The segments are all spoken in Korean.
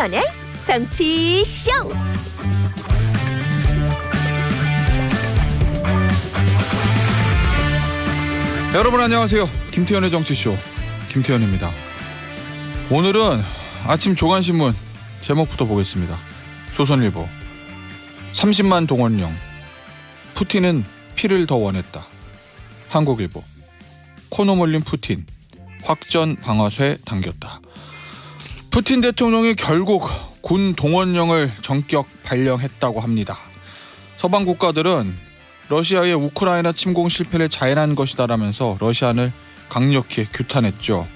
김태현의 정치쇼. 여러분 안녕하세요. 김태현의 정치쇼 김태현입니다. 오늘은 아침 조간신문 제목부터 보겠습니다. 조선일보 30만 동원령 푸틴은 피를 더 원했다. 한국일보 코너 몰린 푸틴 확전 방아쇠 당겼다. 푸틴 대통령이 결국 군 동원령을 전격 발령했다고 합니다. 서방 국가들은 러시아의 우크라이나 침공 실패를 자인한 것이다라면서 러시아를 강력히 규탄했죠.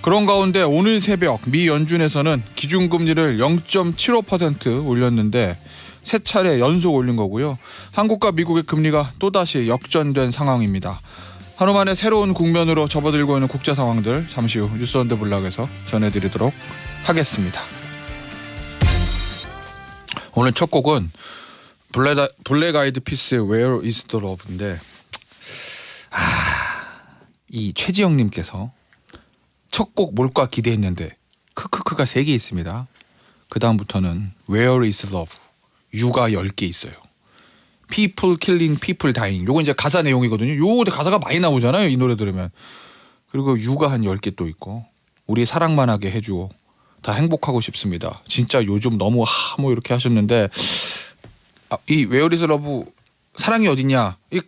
그런 가운데 오늘 새벽 미 연준에서는 기준금리를 0.75% 올렸는데 세 차례 연속 올린 거고요. 한국과 미국의 금리가 또다시 역전된 상황입니다. 하루 만에 새로운 국면으로 접어들고 있는 국제 상황들 잠시 후 뉴스 언더 블락에서 전해드리도록 하겠습니다. 오늘 첫 곡은 블랙 아이드 피스의 Where is the Love인데 이 최지영님께서 첫 곡 몰까 기대했는데 크크크가 3개 있습니다. 그 다음부터는 Where is Love 유가 10개 있어요. People killing, people dying. 요거 이제 가사 내용이거든요. 요거 가사가 많이 나오잖아요. 이 노래 들으면. 그리고 유가 한 10개 또 있고 우리 사랑만 하게 해주오. 다 행복하고 싶습니다. 진짜 요즘 너무 뭐 이렇게 하셨는데 이 Where is Love 사랑이 어딨냐. 이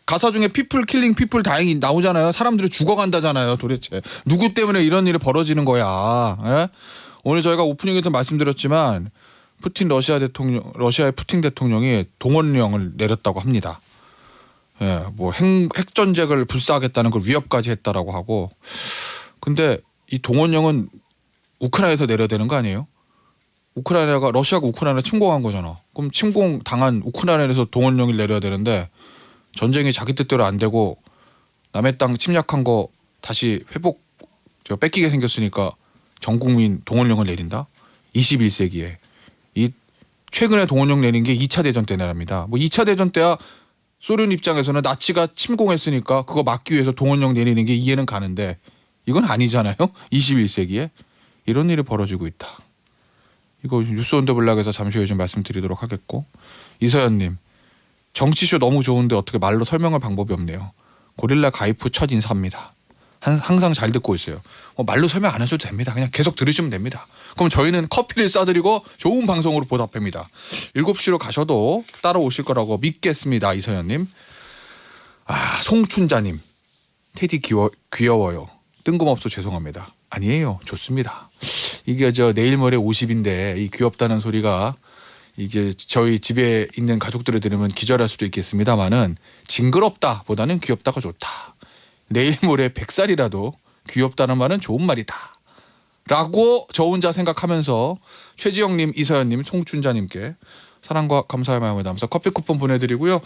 가사 중에 People killing, people dying 나오잖아요. 사람들이 죽어간다잖아요. 도대체 누구 때문에 이런 일이 벌어지는 거야. 예? 오늘 저희가 오프닝에도 말씀드렸지만 러시아의 푸틴 대통령이 동원령을 내렸다고 합니다. 예, 뭐 핵전쟁을 불사하겠다는 걸 위협까지 했다라고 하고. 근데 이 동원령은 우크라이나에서 내려야 되는 거 아니에요? 러시아가 우크라이나 침공한 거잖아. 그럼 침공 당한 우크라이나에서 동원령을 내려야 되는데 전쟁이 자기 뜻대로 안 되고 남의 땅 침략한 거 다시 뺏기게 생겼으니까 전 국민 동원령을 내린다? 21세기에. 이 최근에 동원령 내린 게 2차 대전 때랍니다. 뭐 2차 대전 때야 소련 입장에서는 나치가 침공했으니까 그거 막기 위해서 동원령 내리는 게 이해는 가는데 이건 아니잖아요. 21세기에 이런 일이 벌어지고 있다. 이거 뉴스 온더 블락에서 잠시 후에 좀 말씀드리도록 하겠고. 이서연님 정치쇼 너무 좋은데 어떻게 말로 설명할 방법이 없네요. 고릴라 가입 후 첫 인사입니다. 항상 잘 듣고 있어요. 말로 설명 안 하셔도 됩니다. 그냥 계속 들으시면 됩니다. 그럼 저희는 커피를 싸드리고 좋은 방송으로 보답합니다. 7시로 가셔도 따라오실 거라고 믿겠습니다. 이서연님. 송춘자님. 테디 귀여워요. 뜬금없어 죄송합니다. 아니에요. 좋습니다. 이게 내일 모레 50인데 이 귀엽다는 소리가 이제 저희 집에 있는 가족들을 들으면 기절할 수도 있겠습니다만은 징그럽다 보다는 귀엽다가 좋다. 내일 모레 100살이라도 귀엽다는 말은 좋은 말이다. 라고 저 혼자 생각하면서 최지영님, 이서연님, 송춘자님께 사랑과 감사의 마음을 담아서 커피 쿠폰 보내드리고요.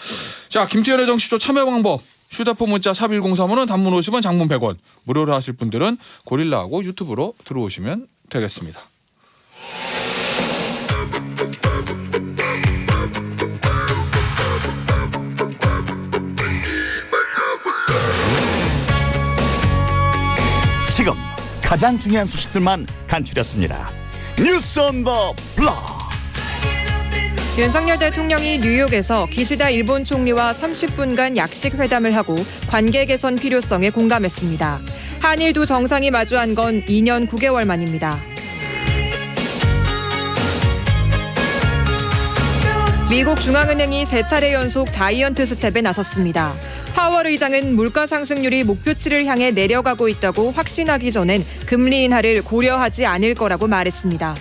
자, 김태현의 정치쇼 참여 방법. 휴대폰 문자 샵 1035는 단문 50원, 장문 100원. 무료로 하실 분들은 고릴라하고 유튜브로 들어오시면 되겠습니다. 지금 가장 중요한 소식들만 간추렸습니다. 뉴스 온 더 블록. 윤석열 대통령이 뉴욕에서 기시다 일본 총리와 30분간 약식 회담을 하고 관계 개선 필요성에 공감했습니다. 한일도 정상이 마주한 건 2년 9개월 만입니다. 미국 중앙은행이 3차례 연속 자이언트 스텝에 나섰습니다. 파월 의장은 물가 상승률이 목표치를 향해 내려가고 있다고 확신하기 전엔 금리 인하를 고려하지 않을 거라고 말했습니다.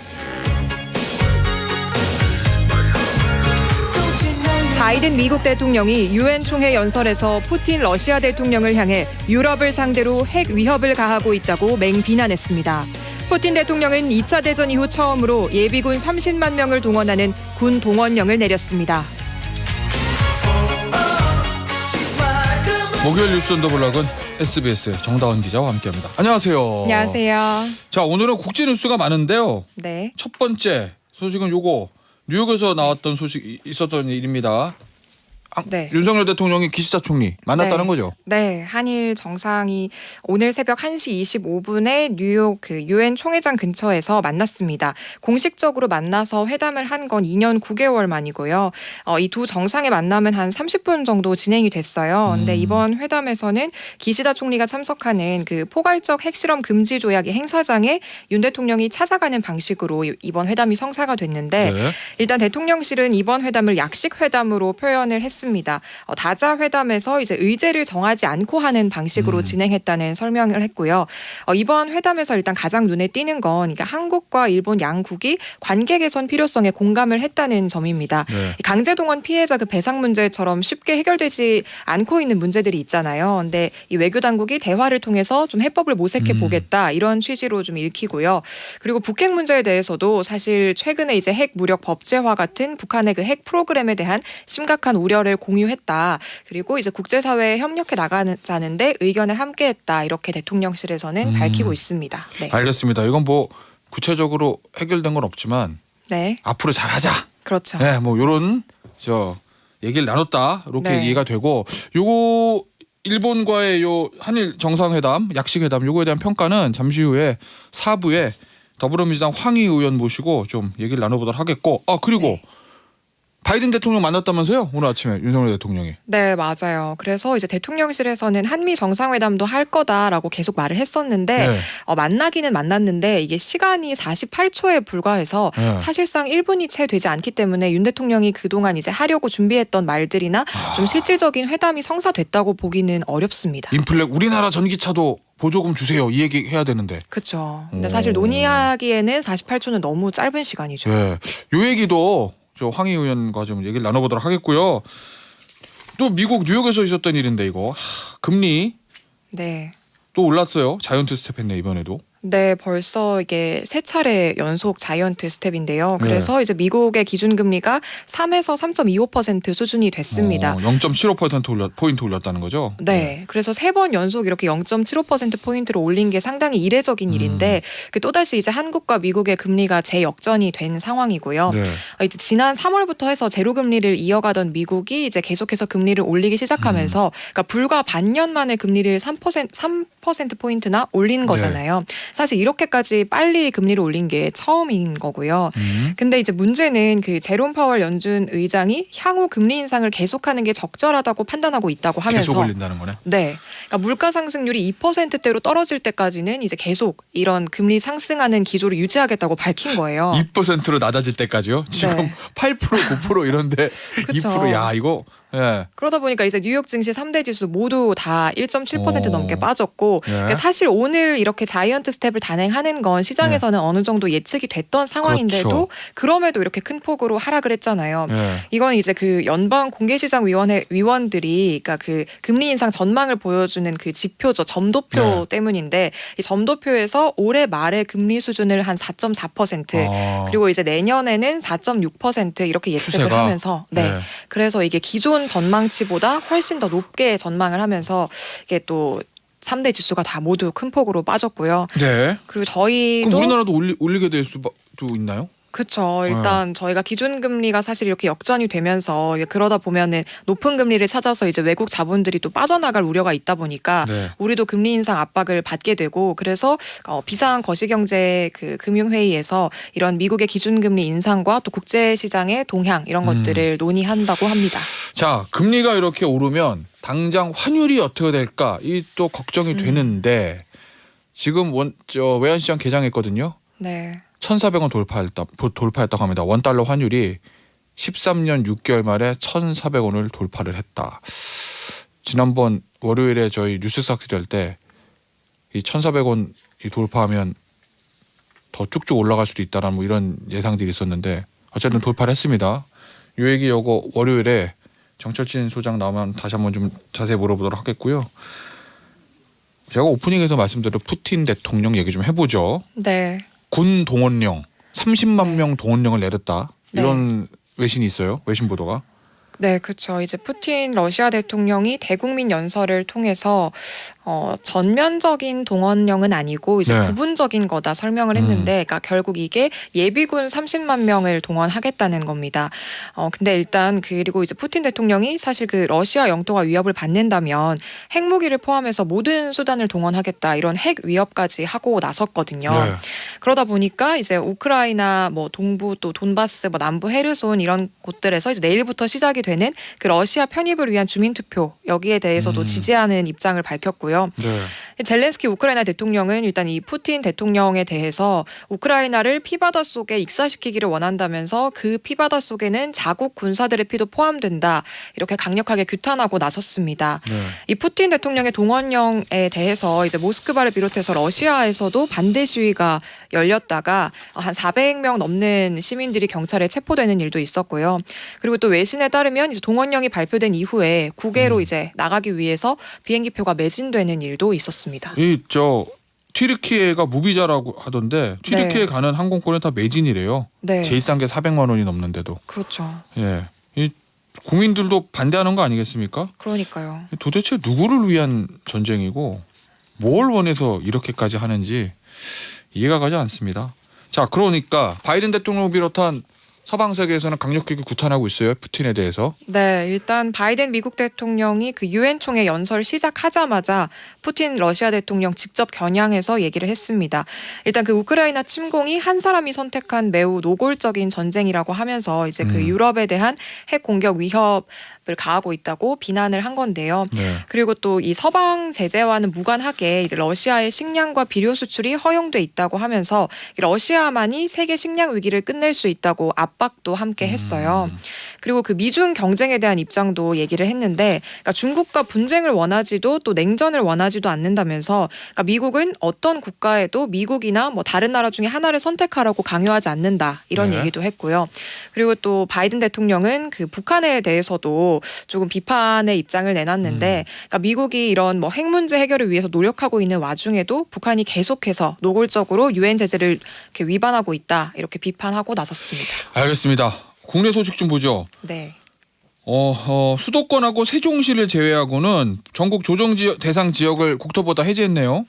바이든 미국 대통령이 유엔 총회 연설에서 푸틴 러시아 대통령을 향해 유럽을 상대로 핵 위협을 가하고 있다고 맹비난했습니다. 푸틴 대통령은 2차 대전 이후 처음으로 예비군 30만 명을 동원하는 군 동원령을 내렸습니다. 목요일 뉴스 온더 블락은 SBS 정다운 기자와 함께합니다. 안녕하세요. 안녕하세요. 자, 오늘은 국제 뉴스가 많은데요. 네. 첫 번째 소식은 요거 뉴욕에서 나왔던 소식 있었던 일입니다. 네. 윤석열 대통령이 기시다 총리 만났다는 네. 거죠? 네, 한일 정상이 오늘 새벽 1시 25분에 뉴욕 그 유엔 총회장 근처에서 만났습니다. 공식적으로 만나서 회담을 한 건 2년 9개월 만이고요. 이 두 정상의 만남은 한 30분 정도 진행이 됐어요. 근데 이번 회담에서는 기시다 총리가 참석하는 그 포괄적 핵실험 금지 조약의 행사장에 윤 대통령이 찾아가는 방식으로 이번 회담이 성사가 됐는데 네. 일단 대통령실은 이번 회담을 약식 회담으로 표현을 했습니다. 다자 회담에서 이제 의제를 정하지 않고 하는 방식으로 진행했다는 설명을 했고요. 이번 회담에서 일단 가장 눈에 띄는 건 그러니까 한국과 일본 양국이 관계 개선 필요성에 공감을 했다는 점입니다. 네. 강제동원 피해자 그 배상 문제처럼 쉽게 해결되지 않고 있는 문제들이 있잖아요. 근데 이 외교 당국이 대화를 통해서 좀 해법을 모색해 보겠다 이런 취지로 좀 읽히고요. 그리고 북핵 문제에 대해서도 사실 최근에 이제 핵 무력 법제화 같은 북한의 그 핵 프로그램에 대한 심각한 우려를 공유했다. 그리고 이제 국제사회에 협력해 나가자는데 의견을 함께했다. 이렇게 대통령실에서는 밝히고 있습니다. 네. 알겠습니다. 이건 뭐 구체적으로 해결된 건 없지만 네. 앞으로 잘하자. 그렇죠. 네, 뭐 요런 얘기를 나눴다 이렇게 네. 이해가 되고 요거 일본과의 요 한일 정상회담, 약식회담 요거에 대한 평가는 잠시 후에 4부에 더불어민주당 황희 의원 모시고 좀 얘기를 나눠보도록 하겠고, 그리고 네. 바이든 대통령 만났다면서요? 오늘 아침에 윤석열 대통령이. 네, 맞아요. 그래서 이제 대통령실에서는 한미 정상회담도 할 거다라고 계속 말을 했었는데 네. 만나기는 만났는데 이게 시간이 48초에 불과해서 네. 사실상 1분이 채 되지 않기 때문에 윤 대통령이 그동안 이제 하려고 준비했던 말들이나 좀 실질적인 회담이 성사됐다고 보기는 어렵습니다. 인플렉 우리나라 전기차도 보조금 주세요. 이 얘기 해야 되는데. 그렇죠. 근데 오. 사실 논의하기에는 48초는 너무 짧은 시간이죠. 네. 요 얘기도 저 황희 의원과 좀 얘기를 나눠보도록 하겠고요. 또 미국 뉴욕에서 있었던 일인데 이거 금리 네. 또 올랐어요. 자이언트 스텝했네 이번에도. 네, 벌써 이게 세 차례 연속 자이언트 스텝인데요. 그래서 이제 미국의 기준금리가 3에서 3.25% 수준이 됐습니다. 0.75% 포인트 올렸다는 거죠? 네, 그래서 세 번 연속 이렇게 0.75%포인트로 올린 게 상당히 이례적인 일인데 또다시 이제 한국과 미국의 금리가 재역전이 된 상황이고요. 네. 이제 지난 3월부터 해서 제로금리를 이어가던 미국이 이제 계속해서 금리를 올리기 시작하면서 그러니까 불과 반년 만에 금리를 3%포인트나 올린 거잖아요. 사실 이렇게까지 빨리 금리를 올린 게 처음인 거고요. 근데 이제 문제는 그 제롬 파월 연준 의장이 향후 금리 인상을 계속하는 게 적절하다고 판단하고 있다고 하면서 계속 올린다는 거네. 네. 그러니까 물가 상승률이 2%대로 떨어질 때까지는 이제 계속 이런 금리 상승하는 기조를 유지하겠다고 밝힌 거예요. 2%로 낮아질 때까지요? 지금 네. 8% 9% 이런데 그쵸. 2% 야 이거 예. 그러다 보니까 이제 뉴욕 증시 3대 지수 모두 다 1.7% 오. 넘게 빠졌고 예. 그러니까 사실 오늘 이렇게 자이언트 스텝을 단행하는 건 시장에서는 어느 정도 예측이 됐던 상황인데도 그렇죠. 그럼에도 이렇게 큰 폭으로 하락을 했잖아요. 예. 이건 이제 그 연방 공개시장위원회 위원들이 그러니까 그 금리 인상 전망을 보여주는 그 지표죠. 점도표 네. 때문인데 이 점도표에서 올해 말에 금리 수준을 한 4.4% 그리고 이제 내년에는 4.6% 이렇게 예측을 추세가? 하면서 네. 네. 그래서 이게 기존 전망치보다 훨씬 더 높게 전망을 하면서 이게 또 3대 지수가 다 모두 큰 폭으로 빠졌고요. 네. 그리고 저희도 그럼 우리나라도 올리게 될 수도 있나요? 그렇죠. 일단 저희가 기준금리가 사실 이렇게 역전이 되면서 그러다 보면은 높은 금리를 찾아서 이제 외국 자본들이 또 빠져나갈 우려가 있다 보니까 네. 우리도 금리 인상 압박을 받게 되고 그래서 비상 거시경제 그 금융회의에서 이런 미국의 기준금리 인상과 또 국제시장의 동향 이런 것들을 논의한다고 합니다. 자, 금리가 이렇게 오르면 당장 환율이 어떻게 될까? 이 또 걱정이 되는데 지금 외환시장 개장했거든요. 네. 1,400원 돌파했다고 합니다. 원달러 환율이 13년 6개월 만에 1,400원을 돌파를 했다. 지난번 월요일에 저희 뉴스삭스 할 때 이 1,400원 돌파하면 더 쭉쭉 올라갈 수도 있다라는 뭐 이런 예상들이 있었는데 어쨌든 돌파를 했습니다. 이 얘기 요거 월요일에 정철진 소장 나오면 다시 한번 좀 자세히 물어보도록 하겠고요. 제가 오프닝에서 말씀드린 푸틴 대통령 얘기 좀 해보죠. 네. 군 동원령 30만 명 동원령을 내렸다. 이런 외신이 있어요. 외신 보도가. 네, 그렇죠. 이제 푸틴 러시아 대통령이 대국민 연설을 통해서 전면적인 동원령은 아니고 이제 네. 부분적인 거다 설명을 했는데, 그러니까 결국 이게 예비군 30만 명을 동원하겠다는 겁니다. 근데 일단 그리고 이제 푸틴 대통령이 사실 그 러시아 영토가 위협을 받는다면 핵무기를 포함해서 모든 수단을 동원하겠다 이런 핵 위협까지 하고 나섰거든요. 네. 그러다 보니까 이제 우크라이나 뭐 동부 또 돈바스 뭐 남부 헤르손 이런 곳들에서 이제 내일부터 시작이 되는 그 러시아 편입을 위한 주민투표 여기에 대해서도 지지하는 입장을 밝혔고요. 네. 젤렌스키 우크라이나 대통령은 일단 이 푸틴 대통령에 대해서 우크라이나를 피바다 속에 익사시키기를 원한다면서 그 피바다 속에는 자국 군사들의 피도 포함된다 이렇게 강력하게 규탄하고 나섰습니다. 네. 이 푸틴 대통령의 동원령에 대해서 이제 모스크바를 비롯해서 러시아에서도 반대 시위가 열렸다가 한 400명 넘는 시민들이 경찰에 체포되는 일도 있었고요. 그리고 또 외신에 따르면 이제 동원령이 발표된 이후에 국외로 이제 나가기 위해서 비행기표가 매진되는 일도 있었습니다. 이 튀르키예가 무비자라고 하던데 튀르키예 네. 가는 항공권은 다 매진이래요. 네, 제일 싼 게 400만 원이 넘는데도. 그렇죠. 예. 이 국민들도 반대하는 거 아니겠습니까? 그러니까요. 도대체 누구를 위한 전쟁이고 뭘 원해서 이렇게까지 하는지 이해가 가지 않습니다. 자, 그러니까 바이든 대통령을 비롯한 서방 세계에서는 강력하게 구탄하고 있어요. 푸틴에 대해서. 네, 일단 바이든 미국 대통령이 그 유엔 총회 연설 시작하자마자 푸틴 러시아 대통령 직접 겨냥해서 얘기를 했습니다. 일단 그 우크라이나 침공이 한 사람이 선택한 매우 노골적인 전쟁이라고 하면서 이제 그 유럽에 대한 핵 공격 위협을 가하고 있다고 비난을 한 건데요. 네. 그리고 또 이 서방 제재와는 무관하게 이제 러시아의 식량과 비료 수출이 허용돼 있다고 하면서 러시아만이 세계 식량 위기를 끝낼 수 있다고 압박도 함께 했어요. 그리고 그 미중 경쟁에 대한 입장도 얘기를 했는데, 그러니까 중국과 분쟁을 원하지도 또 냉전을 원하지도 않는다면서, 그러니까 미국은 어떤 국가에도 미국이나 뭐 다른 나라 중에 하나를 선택하라고 강요하지 않는다 이런 네. 얘기도 했고요. 그리고 또 바이든 대통령은 그 북한에 대해서도 조금 비판의 입장을 내놨는데, 그러니까 미국이 이런 뭐 핵 문제 해결을 위해서 노력하고 있는 와중에도 북한이 계속해서 노골적으로 유엔 제재를 이렇게 위반하고 있다 이렇게 비판하고 나섰습니다. 알겠습니다. 국내 소식 좀 보죠. 네. 수도권하고 세종시를 제외하고는 전국 조정 대상 지역을 국토보다 해제했네요.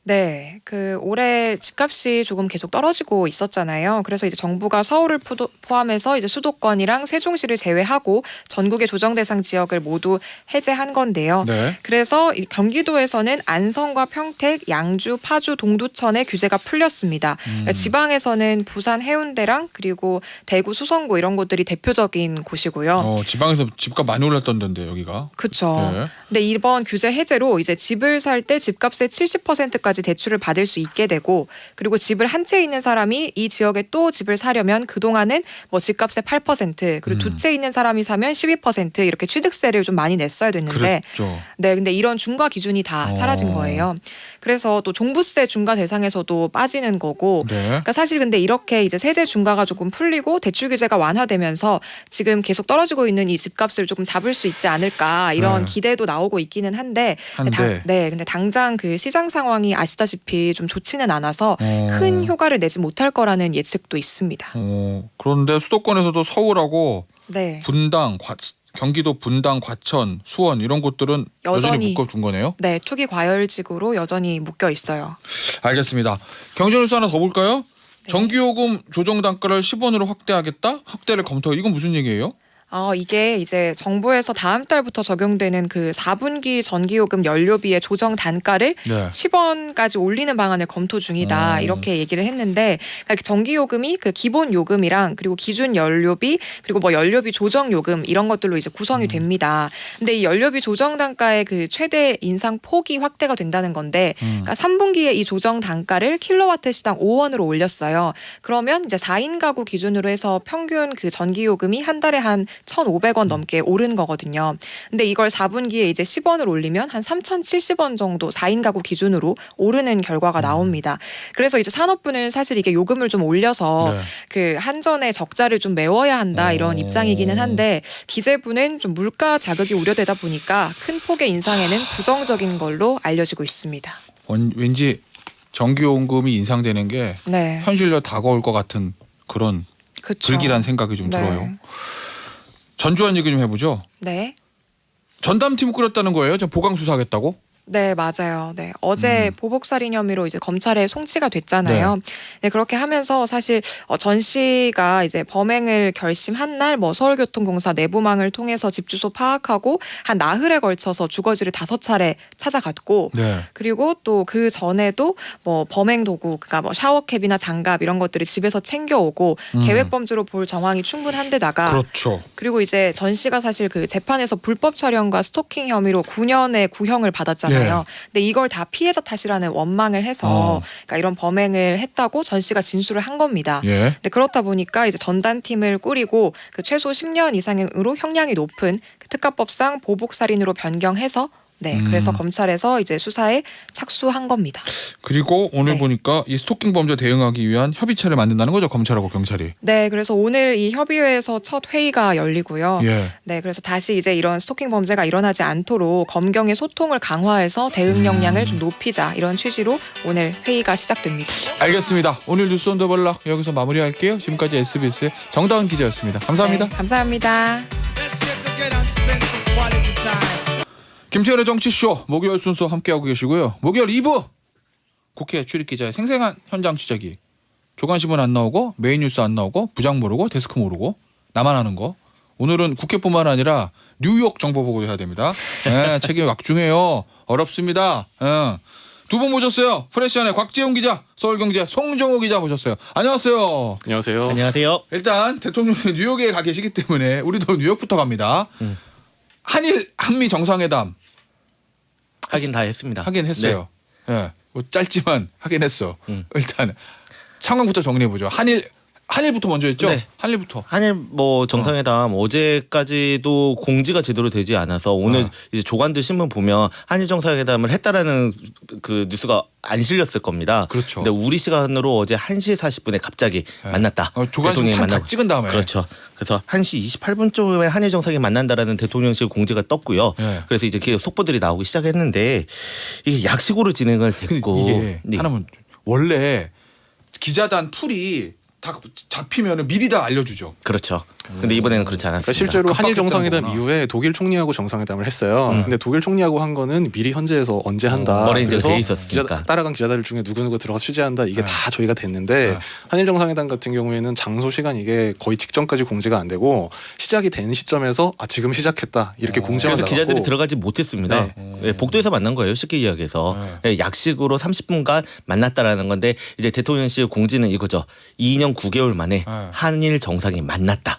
네, 그 올해 집값이 조금 계속 떨어지고 있었잖아요. 그래서 이제 정부가 서울을 포함해서 이제 수도권이랑 세종시를 제외하고 전국의 조정 대상 지역을 모두 해제한 건데요. 네. 그래서 이 경기도에서는 안성과 평택, 양주, 파주, 동두천의 규제가 풀렸습니다. 그러니까 지방에서는 부산 해운대랑 그리고 대구 수성구 이런 곳들이 대표적인 곳이고요. 지방에서 집값 많이 올랐던데 여기가. 그렇죠. 네. 근데 이번 규제 해제로 이제 집을 살 때 집값의 70%까지 대출을 받을 수 있게 되고, 그리고 집을 한 채 있는 사람이 이 지역에 또 집을 사려면 그동안은 뭐 집값의 8% 그리고 두 채 있는 사람이 사면 12% 이렇게 취득세를 좀 많이 냈어야 됐는데, 그렇죠. 네, 근데 이런 중과 기준이 다 사라진 거예요. 그래서 또 종부세 중과 대상에서도 빠지는 거고, 네. 그러니까 사실 근데 이렇게 이제 세제 중과가 조금 풀리고 대출 규제가 완화되면서 지금 계속 떨어지고 있는 이 집값을 조금 잡을 수 있지 않을까 이런 네. 기대도 나오고 있기는 한데, 근데 당장 그 시장 상황이 아시다시피 좀 좋지는 않아서 큰 효과를 내지 못할 거라는 예측도 있습니다. 그런데 수도권에서도 서울하고 네. 분당, 경기도 분당, 과천, 수원 이런 곳들은 여전히 묶어둔 거네요. 네, 투기 과열지구로 여전히 묶여 있어요. 알겠습니다. 경제 뉴스 하나 더 볼까요? 네. 전기요금 조정 단가를 10원으로 확대하겠다? 확대를 검토. 이건 무슨 얘기예요? 이게 이제 정부에서 다음 달부터 적용되는 그 4분기 전기요금 연료비의 조정 단가를 네. 10원까지 올리는 방안을 검토 중이다 이렇게 얘기를 했는데, 그러니까 전기요금이 그 기본 요금이랑 그리고 기준 연료비 그리고 뭐 연료비 조정 요금 이런 것들로 이제 구성이 됩니다. 근데 이 연료비 조정 단가의 그 최대 인상 폭이 확대가 된다는 건데, 그러니까 3분기에 이 조정 단가를 킬로와트 시당 5원으로 올렸어요. 그러면 이제 4인 가구 기준으로 해서 평균 그 전기요금이 한 달에 한 1,500원 넘게 오른 거거든요. 근데 이걸 4분기에 이제 10원을 올리면 한 3,070원 정도 4인 가구 기준으로 오르는 결과가 나옵니다. 그래서 이제 산업부는 사실 이게 요금을 좀 올려서 네. 그 한전의 적자를 좀 메워야 한다 이런 입장이기는 한데, 기재부는 좀 물가 자극이 우려되다 보니까 큰 폭의 인상에는 부정적인 걸로 알려지고 있습니다. 왠지 전기요금이 인상되는 게 네. 현실로 다가올 것 같은 그런 그쵸. 불길한 생각이 좀 네. 들어요. 전주환 얘기 좀 해보죠. 네. 전담팀 꾸렸다는 거예요? 저 보강 수사하겠다고? 네, 맞아요. 네. 어제 보복살인 혐의로 이제 검찰에 송치가 됐잖아요. 네, 그렇게 하면서 사실 전 씨가 이제 범행을 결심한 날 뭐 서울교통공사 내부망을 통해서 집 주소 파악하고 한 나흘에 걸쳐서 주거지를 5차례 찾아갔고 네. 그리고 또 그 전에도 뭐 범행 도구, 그러니까 뭐 샤워캡이나 장갑 이런 것들을 집에서 챙겨오고 계획 범죄로 볼 정황이 충분한데다가 그렇죠. 그리고 이제 전 씨가 사실 그 재판에서 불법 촬영과 스토킹 혐의로 9년의 구형을 받았잖아요. 근데 이걸 다 피해자 탓이라는 원망을 해서 그러니까 이런 범행을 했다고 전 씨가 진술을 한 겁니다. 예. 근데 그렇다 보니까 이제 전담팀을 꾸리고 그 최소 10년 이상으로 형량이 높은 그 특가법상 보복살인으로 변경해서 그래서 검찰에서 이제 수사에 착수한 겁니다. 그리고 오늘 네. 보니까 이 스토킹 범죄 대응하기 위한 협의체를 만든다는 거죠, 검찰하고 경찰이. 네, 그래서 오늘 이 협의회에서 첫 회의가 열리고요. 예. 네, 그래서 다시 이제 이런 스토킹 범죄가 일어나지 않도록 검경의 소통을 강화해서 대응 역량을 좀 높이자 이런 취지로 오늘 회의가 시작됩니다. 알겠습니다. 오늘 뉴스 온 더 블락 여기서 마무리할게요. 지금까지 SBS의 정다은 기자였습니다. 감사합니다. 네, 감사합니다. 김태현의 정치쇼 목요일 순서 함께하고 계시고요. 목요일 2부 국회 출입기자의 생생한 현장 취재기. 조간신문 안 나오고 메인 뉴스 안 나오고 부장 모르고 데스크 모르고 나만 하는 거. 오늘은 국회뿐만 아니라 뉴욕 정보 보고도 해야 됩니다. 네, 책임이 막중해요. 어렵습니다. 두 분 모셨어요. 프레시안의 곽재용 기자, 서울경제 송정호 기자 모셨어요. 안녕하세요. 안녕하세요. 안녕하세요. 일단 대통령이 뉴욕에 가 계시기 때문에 우리도 뉴욕부터 갑니다. 한미 정상회담 하긴 다 했습니다. 하긴 했어요. 예, 뭐 짧지만 하긴 했어. 일단 상황부터 정리해 보죠. 한일부터 먼저 했죠. 네. 한일부터. 한일 뭐 정상회담 어제까지도 공지가 제대로 되지 않아서 오늘 이제 조간들 신문 보면 한일 정상회담을 했다라는 그 뉴스가 안 실렸을 겁니다. 그렇죠. 근데 우리 시간으로 어제 1시 40분에 갑자기 만났다. 조간신문 다 찍은 다음에. 그렇죠. 그래서 1시 28분쯤에 한일 정상이 만난다라는 대통령실 공지가 떴고요. 네. 그래서 이제 그 속보들이 나오기 시작했는데 이게 약식으로 진행을 됐고 이게 네. 하나는 원래 기자단 풀이 다 잡히면 미리 다 알려주죠. 그렇죠. 근데 이번에는 그렇지 않았습니다. 그러니까 실제로 한일 급박했던 정상회담 거구나. 이후에 독일 총리하고 정상회담을 했어요. 근데 독일 총리하고 한 거는 미리 현지에서 언제 한다. 어레인지가 그래서 돼 있었으니까. 따라간 기자들 중에 누구누구 들어가서 취재한다. 이게 다 저희가 됐는데 한일 정상회담 같은 경우에는 장소 시간 이게 거의 직전까지 공지가 안 되고 시작이 된 시점에서 지금 시작했다 이렇게 공지가 그래서 나가고 기자들이 들어가지 못했습니다. 네, 복도에서 만난 거예요. 쉽게 이야기해서 네, 약식으로 30분간 만났다라는 건데 이제 대통령실 공지는 이거죠. 2년 9개월 만에 한일 정상이 만났다.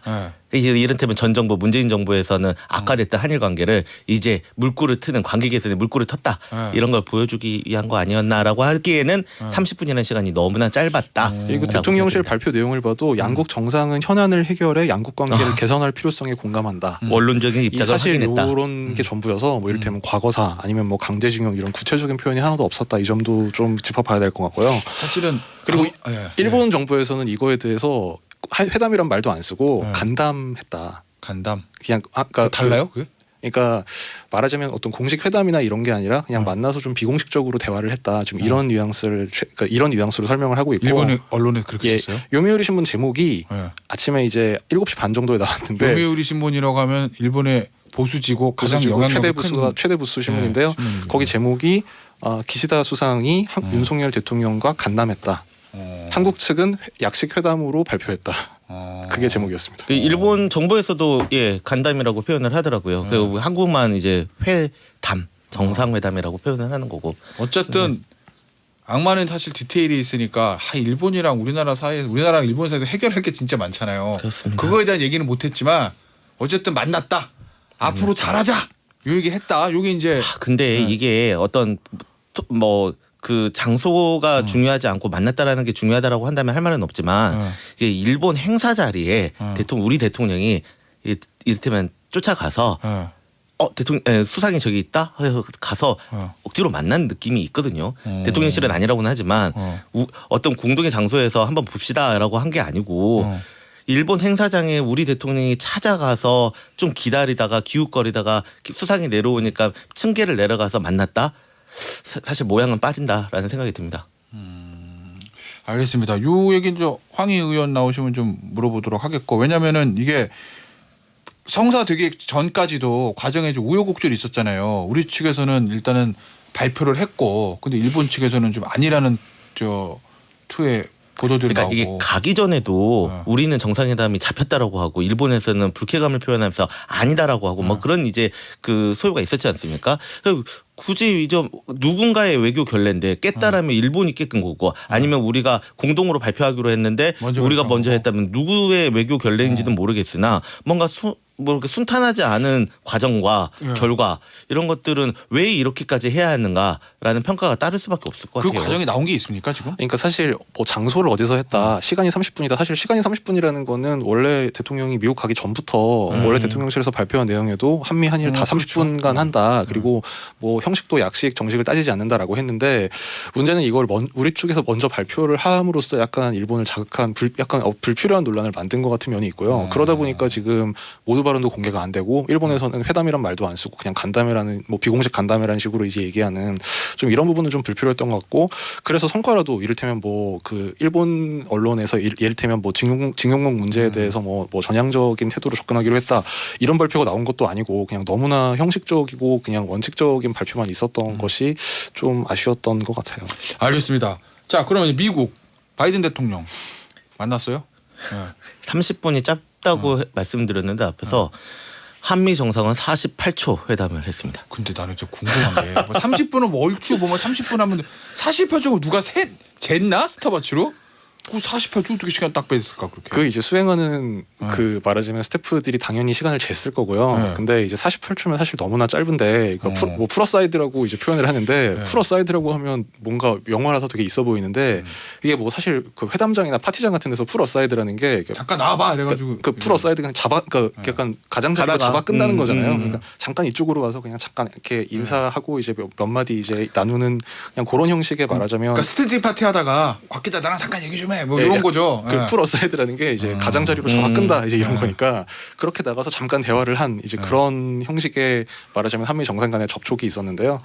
이른테면 전 정부 문재인 정부에서는 악화됐던 한일 관계를 이제 물꼬를 트는 관계 개선에 물꼬를 텄다. 이런 걸 보여주기 위한 거 아니었나라고 하기에는 30분이라는 시간이 너무나 짧았다. 그리고 대통령실 발표 내용을 봐도 양국 정상은 현안을 해결해 양국 관계를 개선할 필요성에 공감한다. 원론적인 이 입장을 사실 확인했다. 이런 게 전부여서 뭐 이를테면 과거사 아니면 뭐 강제징용 이런 구체적인 표현이 하나도 없었다. 이 점도 좀 짚어봐야 될 것 같고요. 사실은 그리고 일본 정부에서는 이거에 대해서 회담이란 말도 안 쓰고 간담했다. 간담. 그냥 아까 달라요? 그게? 그러니까 말하자면 어떤 공식 회담이나 이런 게 아니라 그냥 만나서 좀 비공식적으로 대화를 했다. 좀 이런 뉘앙스를 그러니까 이런 뉘앙스로 설명을 하고 있고. 일본 언론에 그렇게 썼어요? 요미우리 신문 제목이 네. 아침에 이제 7시 반 정도에 나왔는데 요미우리 신문이라고 하면 일본의 보수지고 가장 영향력이 큰 최대 부수 신문인데요. 신문이군요. 거기 제목이 기시다 수상이 윤석열 대통령과 간담했다. 한국 측은 약식 회담으로 발표했다. 그게 제목이었습니다. 그 일본 정부에서도 간담이라고 표현을 하더라고요. 그리고 한국만 이제 회담, 정상회담이라고 표현을 하는 거고. 어쨌든 악마는 사실 디테일이 있으니까 일본이랑 우리나라 사이에 우리나라랑 일본 사이에서 해결할 게 진짜 많잖아요. 그렇습니다. 그거에 대한 얘기는 못했지만 어쨌든 만났다. 앞으로 잘하자. 요 얘기 했다. 요게 이제 근데 이게 어떤 뭐 그 장소가 중요하지 않고 만났다라는 게 중요하다라고 한다면 할 말은 없지만 이게 일본 행사 자리에 우리 대통령이 이를테면 쫓아가서 대통령 수상이 저기 있다 해서 가서 억지로 만난 느낌이 있거든요. 대통령실은 아니라고는 하지만 어떤 공동의 장소에서 한번 봅시다라고 한 게 아니고 일본 행사장에 우리 대통령이 찾아가서 좀 기다리다가 기웃거리다가 수상이 내려오니까 층계를 내려가서 만났다. 사실 모양은 빠진다라는 생각이 듭니다. 알겠습니다. 요 얘기 이제 황희 의원 나오시면 좀 물어보도록 하겠고 왜냐면은 이게 성사되기 전까지도 과정에 좀 우여곡절이 있었잖아요. 우리 측에서는 일단은 발표를 했고, 근데 일본 측에서는 좀 아니라는 투의 보도들이 그러니까 나오고. 이게 가기 전에도 네. 우리는 정상회담이 잡혔다라고 하고 일본에서는 불쾌감을 표현하면서 아니다라고 하고 뭐 그런 이제 그 소요가 있었지 않습니까? 굳이 이제 누군가의 외교 결례인데 깼다라면 일본이 깼던 거고 아니면 우리가 공동으로 발표하기로 했는데 먼저 우리가 발표하고. 먼저 했다면 누구의 외교 결례인지는 모르겠으나 뭔가 뭐 이렇게 순탄하지 않은 과정과 예. 결과 이런 것들은 왜 이렇게까지 해야 하는가라는 평가가 따를 수밖에 없을 것 그 같아요. 과정에 나온 게 있습니까 지금? 그러니까 사실 뭐 장소를 어디서 했다, 시간이 30분이다. 사실 시간이 30분이라는 거는 원래 대통령이 미국 가기 전부터 원래 대통령실에서 발표한 내용에도 한미 한일 다 30분간 한다. 그리고 뭐 형식도 약식 정식을 따지지 않는다라고 했는데 문제는 이걸 우리 쪽에서 먼저 발표를 함으로써 약간 일본을 자극한 약간 불필요한 논란을 만든 것 같은 면이 있고요. 그러다 보니까 지금 모두 발언도 공개가 안 되고 일본에서는 회담이란 말도 안 쓰고 그냥 간담회라는 뭐 비공식 간담회라는 식으로 이제 얘기하는 좀 이런 부분은 좀 불필요했던 것 같고 그래서 성과라도 이를테면 뭐 그 일본 언론에서 이를테면 뭐 징용공 문제에 대해서 뭐 전향적인 태도로 접근하기로 했다 이런 발표가 나온 것도 아니고 그냥 너무나 형식적이고 그냥 원칙적인 발표만 있었던 것이 좀 아쉬웠던 것 같아요. 알겠습니다. 자 그러면 미국 바이든 대통령 만났어요? 네. 30분이 짧다고 말씀드렸는데 앞에서 한미 정상은 48초 회담을 했습니다. 근데 나는 진짜 궁금한 게 30분은 뭐 얼추 보면 30분 하면 48초고 누가 쟀나 스타바치로? 그 48초 어떻게 시간 딱 뺐을까 그렇게? 그 이제 수행하는 그 말하자면 스태프들이 당연히 시간을 쟀을 거고요. 네. 근데 이제 48초면 사실 너무나 짧은데 뭐 풀어사이드라고 이제 표현을 하는데 네. 풀어사이드라고 하면 뭔가 영어라서 되게 있어 보이는데 이게 뭐 사실 그 회담장이나 파티장 같은 데서 풀어사이드라는 게 잠깐 나와봐 이래가지고 그 풀어사이드 그냥 그러니까 약간 가장자리가 잡아 끝나는 거잖아요. 그러니까 잠깐 이쪽으로 와서 그냥 잠깐 이렇게 인사하고 이제 몇 마디 이제 나누는 그냥 그런 형식의 말하자면 그러니까 스탠딩 파티 하다가 곽기자 나랑 잠깐 얘기 좀 해 뭐 이런 거죠. 그 예. 풀어사이드라는 게 이제 가장자리로 잡아 끈다 이제 이런 거니까 그렇게 나가서 잠깐 대화를 한 이제 그런 형식의 말하자면 한미 정상 간의 접촉이 있었는데요.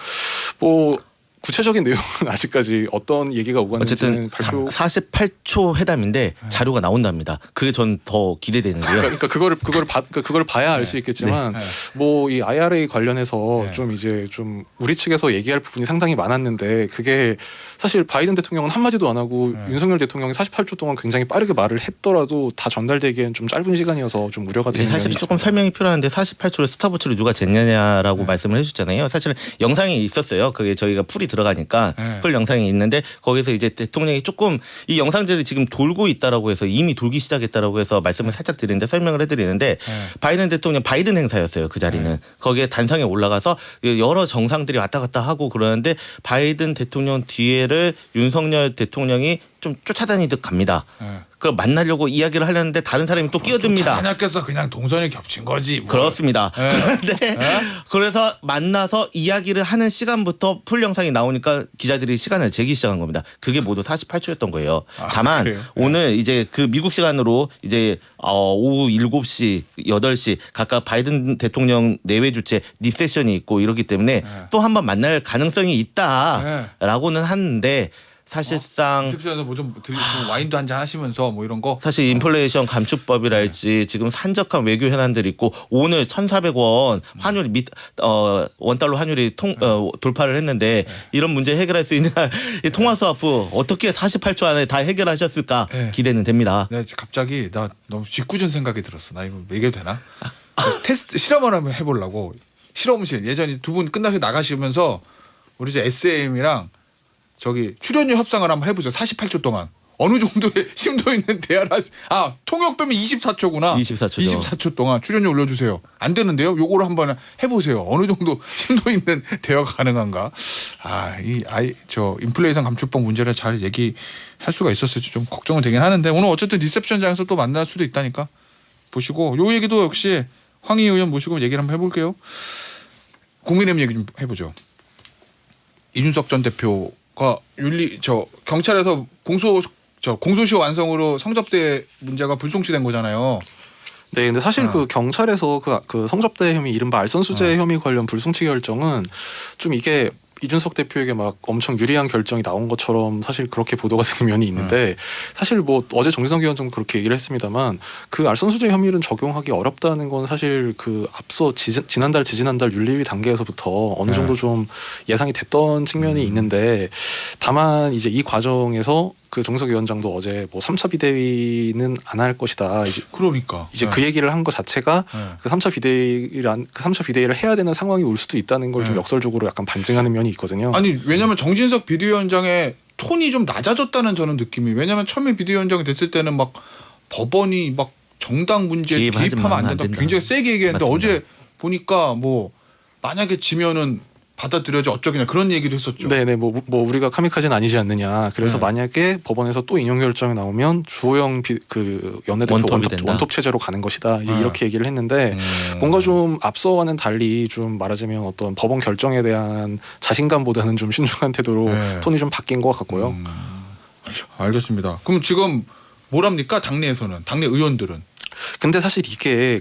뭐 구체적인 내용은 아직까지 어떤 얘기가 오갔는지는 어쨌든 48초 회담인데 자료가 나온답니다. 그게 전 더 기대되는데요. 그러니까 그걸 봐야 알 수 있겠지만 네. 뭐 이 IRA 관련해서 네. 좀 이제 좀 우리 측에서 얘기할 부분이 상당히 많았는데 그게 사실 바이든 대통령은 한마디도 안 하고 윤석열 대통령이 48초 동안 굉장히 빠르게 말을 했더라도 다 전달되기엔 좀 짧은 시간이어서 좀 우려가 되는 사실 면이 조금 있습니다. 설명이 필요한데 48초를 스탑워치를 누가 쟀냐라고 말씀을 해주셨잖아요. 사실은 영상이 있었어요. 그게 저희가 풀이 들어가니까 네. 풀 영상이 있는데 거기서 이제 대통령이 조금 이 영상들이 지금 돌고 있다라고 해서 이미 돌기 시작했다라고 해서 말씀을 살짝 드리는데 설명을 해드리는데 바이든 대통령 바이든 행사였어요. 그 자리는 거기에 단상에 올라가서 여러 정상들이 왔다 갔다 하고 그러는데 바이든 대통령 뒤에를 윤석열 대통령이 좀 쫓아다니듯 갑니다. 그걸 만나려고 이야기를 하려는데 다른 사람이 또 끼어듭니다. 다녔겠어 그냥 동선이 겹친 거지. 뭐. 그렇습니다. 그런데 그래서 만나서 이야기를 하는 시간부터 풀 영상이 나오니까 기자들이 시간을 재기 시작한 겁니다. 그게 모두 48초였던 거예요. 다만 그래요? 오늘 이제 그 미국 시간으로 이제 오후 7시, 8시 각각 바이든 대통령 내외 주최 립세션이 있고 이러기 때문에 또 한 번 만날 가능성이 있다라고는 하는데 사실상 리셉션에서 뭐좀 와인도 한잔 하시면서 뭐 이런 거. 사실 인플레이션 감축법이랄지 지금 산적한 외교 현안들이 있고 오늘 1,400원 환율이 원달러 환율이 돌파를 했는데 이런 문제 해결할 수 있는 이 통화 스와프 어떻게 48초 안에 다 해결하셨을까 기대는 됩니다. 네, 갑자기 나 너무 짓궂은 생각이 들었어. 나 이거 얘기해도 되나? 테스트 실험을 한번 해보려고. 실험실 예전에 두 분 끝나서 나가시면서 우리 이제 SAM이랑 저기 출연료 협상을 한번 해보죠. 48초 동안 어느 정도의 심도 있는 대화를 통역 빼면 24초구나. 24초죠. 24초 동안 출연료 올려주세요. 안 되는데요? 요거를 한번 해보세요. 어느 정도 심도 있는 대화가 가능한가? 저 인플레이션 감축법 문제를 잘 얘기할 수가 있었을지 좀 걱정은 되긴 하는데 오늘 어쨌든 리셉션장에서 또 만날 수도 있다니까 보시고 요 얘기도 역시 황희 의원 모시고 얘기를 한번 해볼게요. 국민의힘 얘기 좀 해보죠. 이준석 전 대표가 경찰에서 공소시효 완성으로 성접대 문제가 불송치된 거잖아요. 네, 근데 사실 그 경찰에서 그 성접대 혐의 이른바 알선수재 혐의 관련 불송치 결정은 좀 이게 이준석 대표에게 막 엄청 유리한 결정이 나온 것처럼 사실 그렇게 보도가 되는 면이 있는데 사실 뭐 어제 정진석 위원장도 그렇게 얘기를 했습니다만 그 알선수재 혐의를 적용하기 어렵다는 건 사실 그 앞서 지난달 지지난달 윤리위 단계에서부터 어느 정도 좀 예상이 됐던 측면이 있는데 다만 이제 이 과정에서 그 정석 위원장도 어제 뭐 3차 비대위는 안 할 것이다. 그러니까 이제 그 얘기를 한 것 자체가 그 3차 비대위를 해야 되는 상황이 올 수도 있다는 걸 좀 역설적으로 약간 반증하는 면이 있거든요. 아니 왜냐하면 정진석 비대위원장의 톤이 좀 낮아졌다는 저는 느낌이. 왜냐하면 처음에 비대위원장이 됐을 때는 막 법원이 막 정당 문제에 개입하면 안 된다 굉장히 세게 얘기했는데 맞습니다. 어제 보니까 뭐 만약에 지면은 받아들여져 어쩌겠냐 그런 얘기도 했었죠. 네네 뭐 우리가 카미카제는 아니지 않느냐. 그래서 만약에 법원에서 또 인용 결정이 나오면 주호영 그 연내대표 원톱 체제로 가는 것이다. 이제 이렇게 얘기를 했는데 뭔가 좀 앞서와는 달리 좀 말하자면 어떤 법원 결정에 대한 자신감보다는 좀 신중한 태도로 톤이 좀 바뀐 것 같고요. 알겠습니다. 그럼 지금 뭐랍니까 당내에서는 당내 의원들은? 근데 사실 이게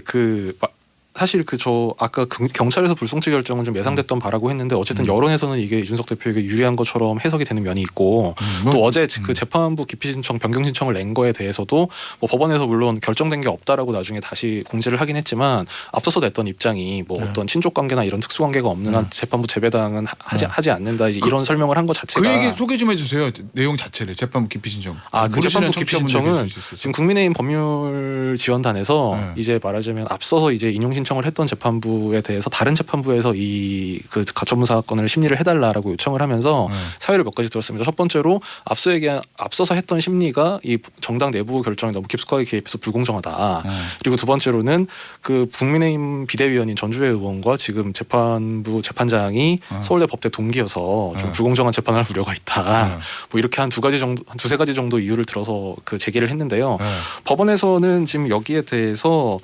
사실 저 아까 경찰에서 불송치 결정은 좀 예상됐던 바라고 했는데 어쨌든 여론에서는 이게 이준석 대표에게 유리한 것처럼 해석이 되는 면이 있고 또 어제 그 재판부 기피 신청 변경 신청을 낸 거에 대해서도 뭐 법원에서 물론 결정된 게 없다라고 나중에 다시 공지를 하긴 했지만 앞서서 냈던 입장이 뭐 어떤 친족 관계나 이런 특수 관계가 없는 한 재판부 재배당은 하지 않는다 이제 이런 설명을 한 것 자체가 그 얘기 소개 좀 해주세요. 내용 자체를 재판부 기피 신청. 그 재판부 기피 신청은 지금 국민의힘 법률지원단에서 이제 말하자면 앞서서 이제 인용 신청을 했던 재판부에 대해서 다른 재판부에서 이 그 가처분 사건을 심리를 해달라라고 요청을 하면서 사유를 몇 가지 들었습니다. 첫 번째로 앞서서 했던 심리가 이 정당 내부 결정에 너무 깊숙하게 개입해서 불공정하다. 그리고 두 번째로는 그 국민의힘 비대위원인 전주회 의원과 지금 재판부 재판장이 서울대 법대 동기여서 좀 불공정한 재판을 할 우려가 있다. 뭐 이렇게 한 두세 가지 정도 이유를 들어서 그 제기를 했는데요. 법원에서는 지금 여기에 대해서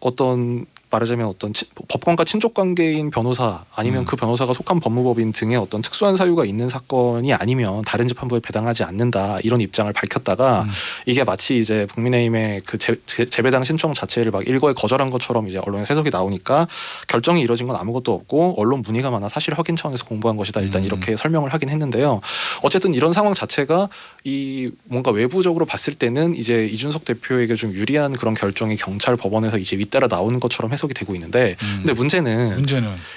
어떤 말하자면 어떤 법관과 친족 관계인 변호사 아니면 그 변호사가 속한 법무법인 등의 어떤 특수한 사유가 있는 사건이 아니면 다른 재판부에 배당하지 않는다 이런 입장을 밝혔다가 이게 마치 이제 국민의힘의 그 재배당 신청 자체를 막 일거에 거절한 것처럼 이제 언론에 해석이 나오니까 결정이 이뤄진 건 아무것도 없고 언론 문의가 많아 사실 확인 차원에서 공부한 것이다 일단 이렇게 설명을 하긴 했는데요. 어쨌든 이런 상황 자체가 이 뭔가 외부적으로 봤을 때는 이제 이준석 대표에게 좀 유리한 그런 결정이 경찰 법원에서 이제 잇따라 나오는 것처럼 해석이 되고 있는데 근데 문제는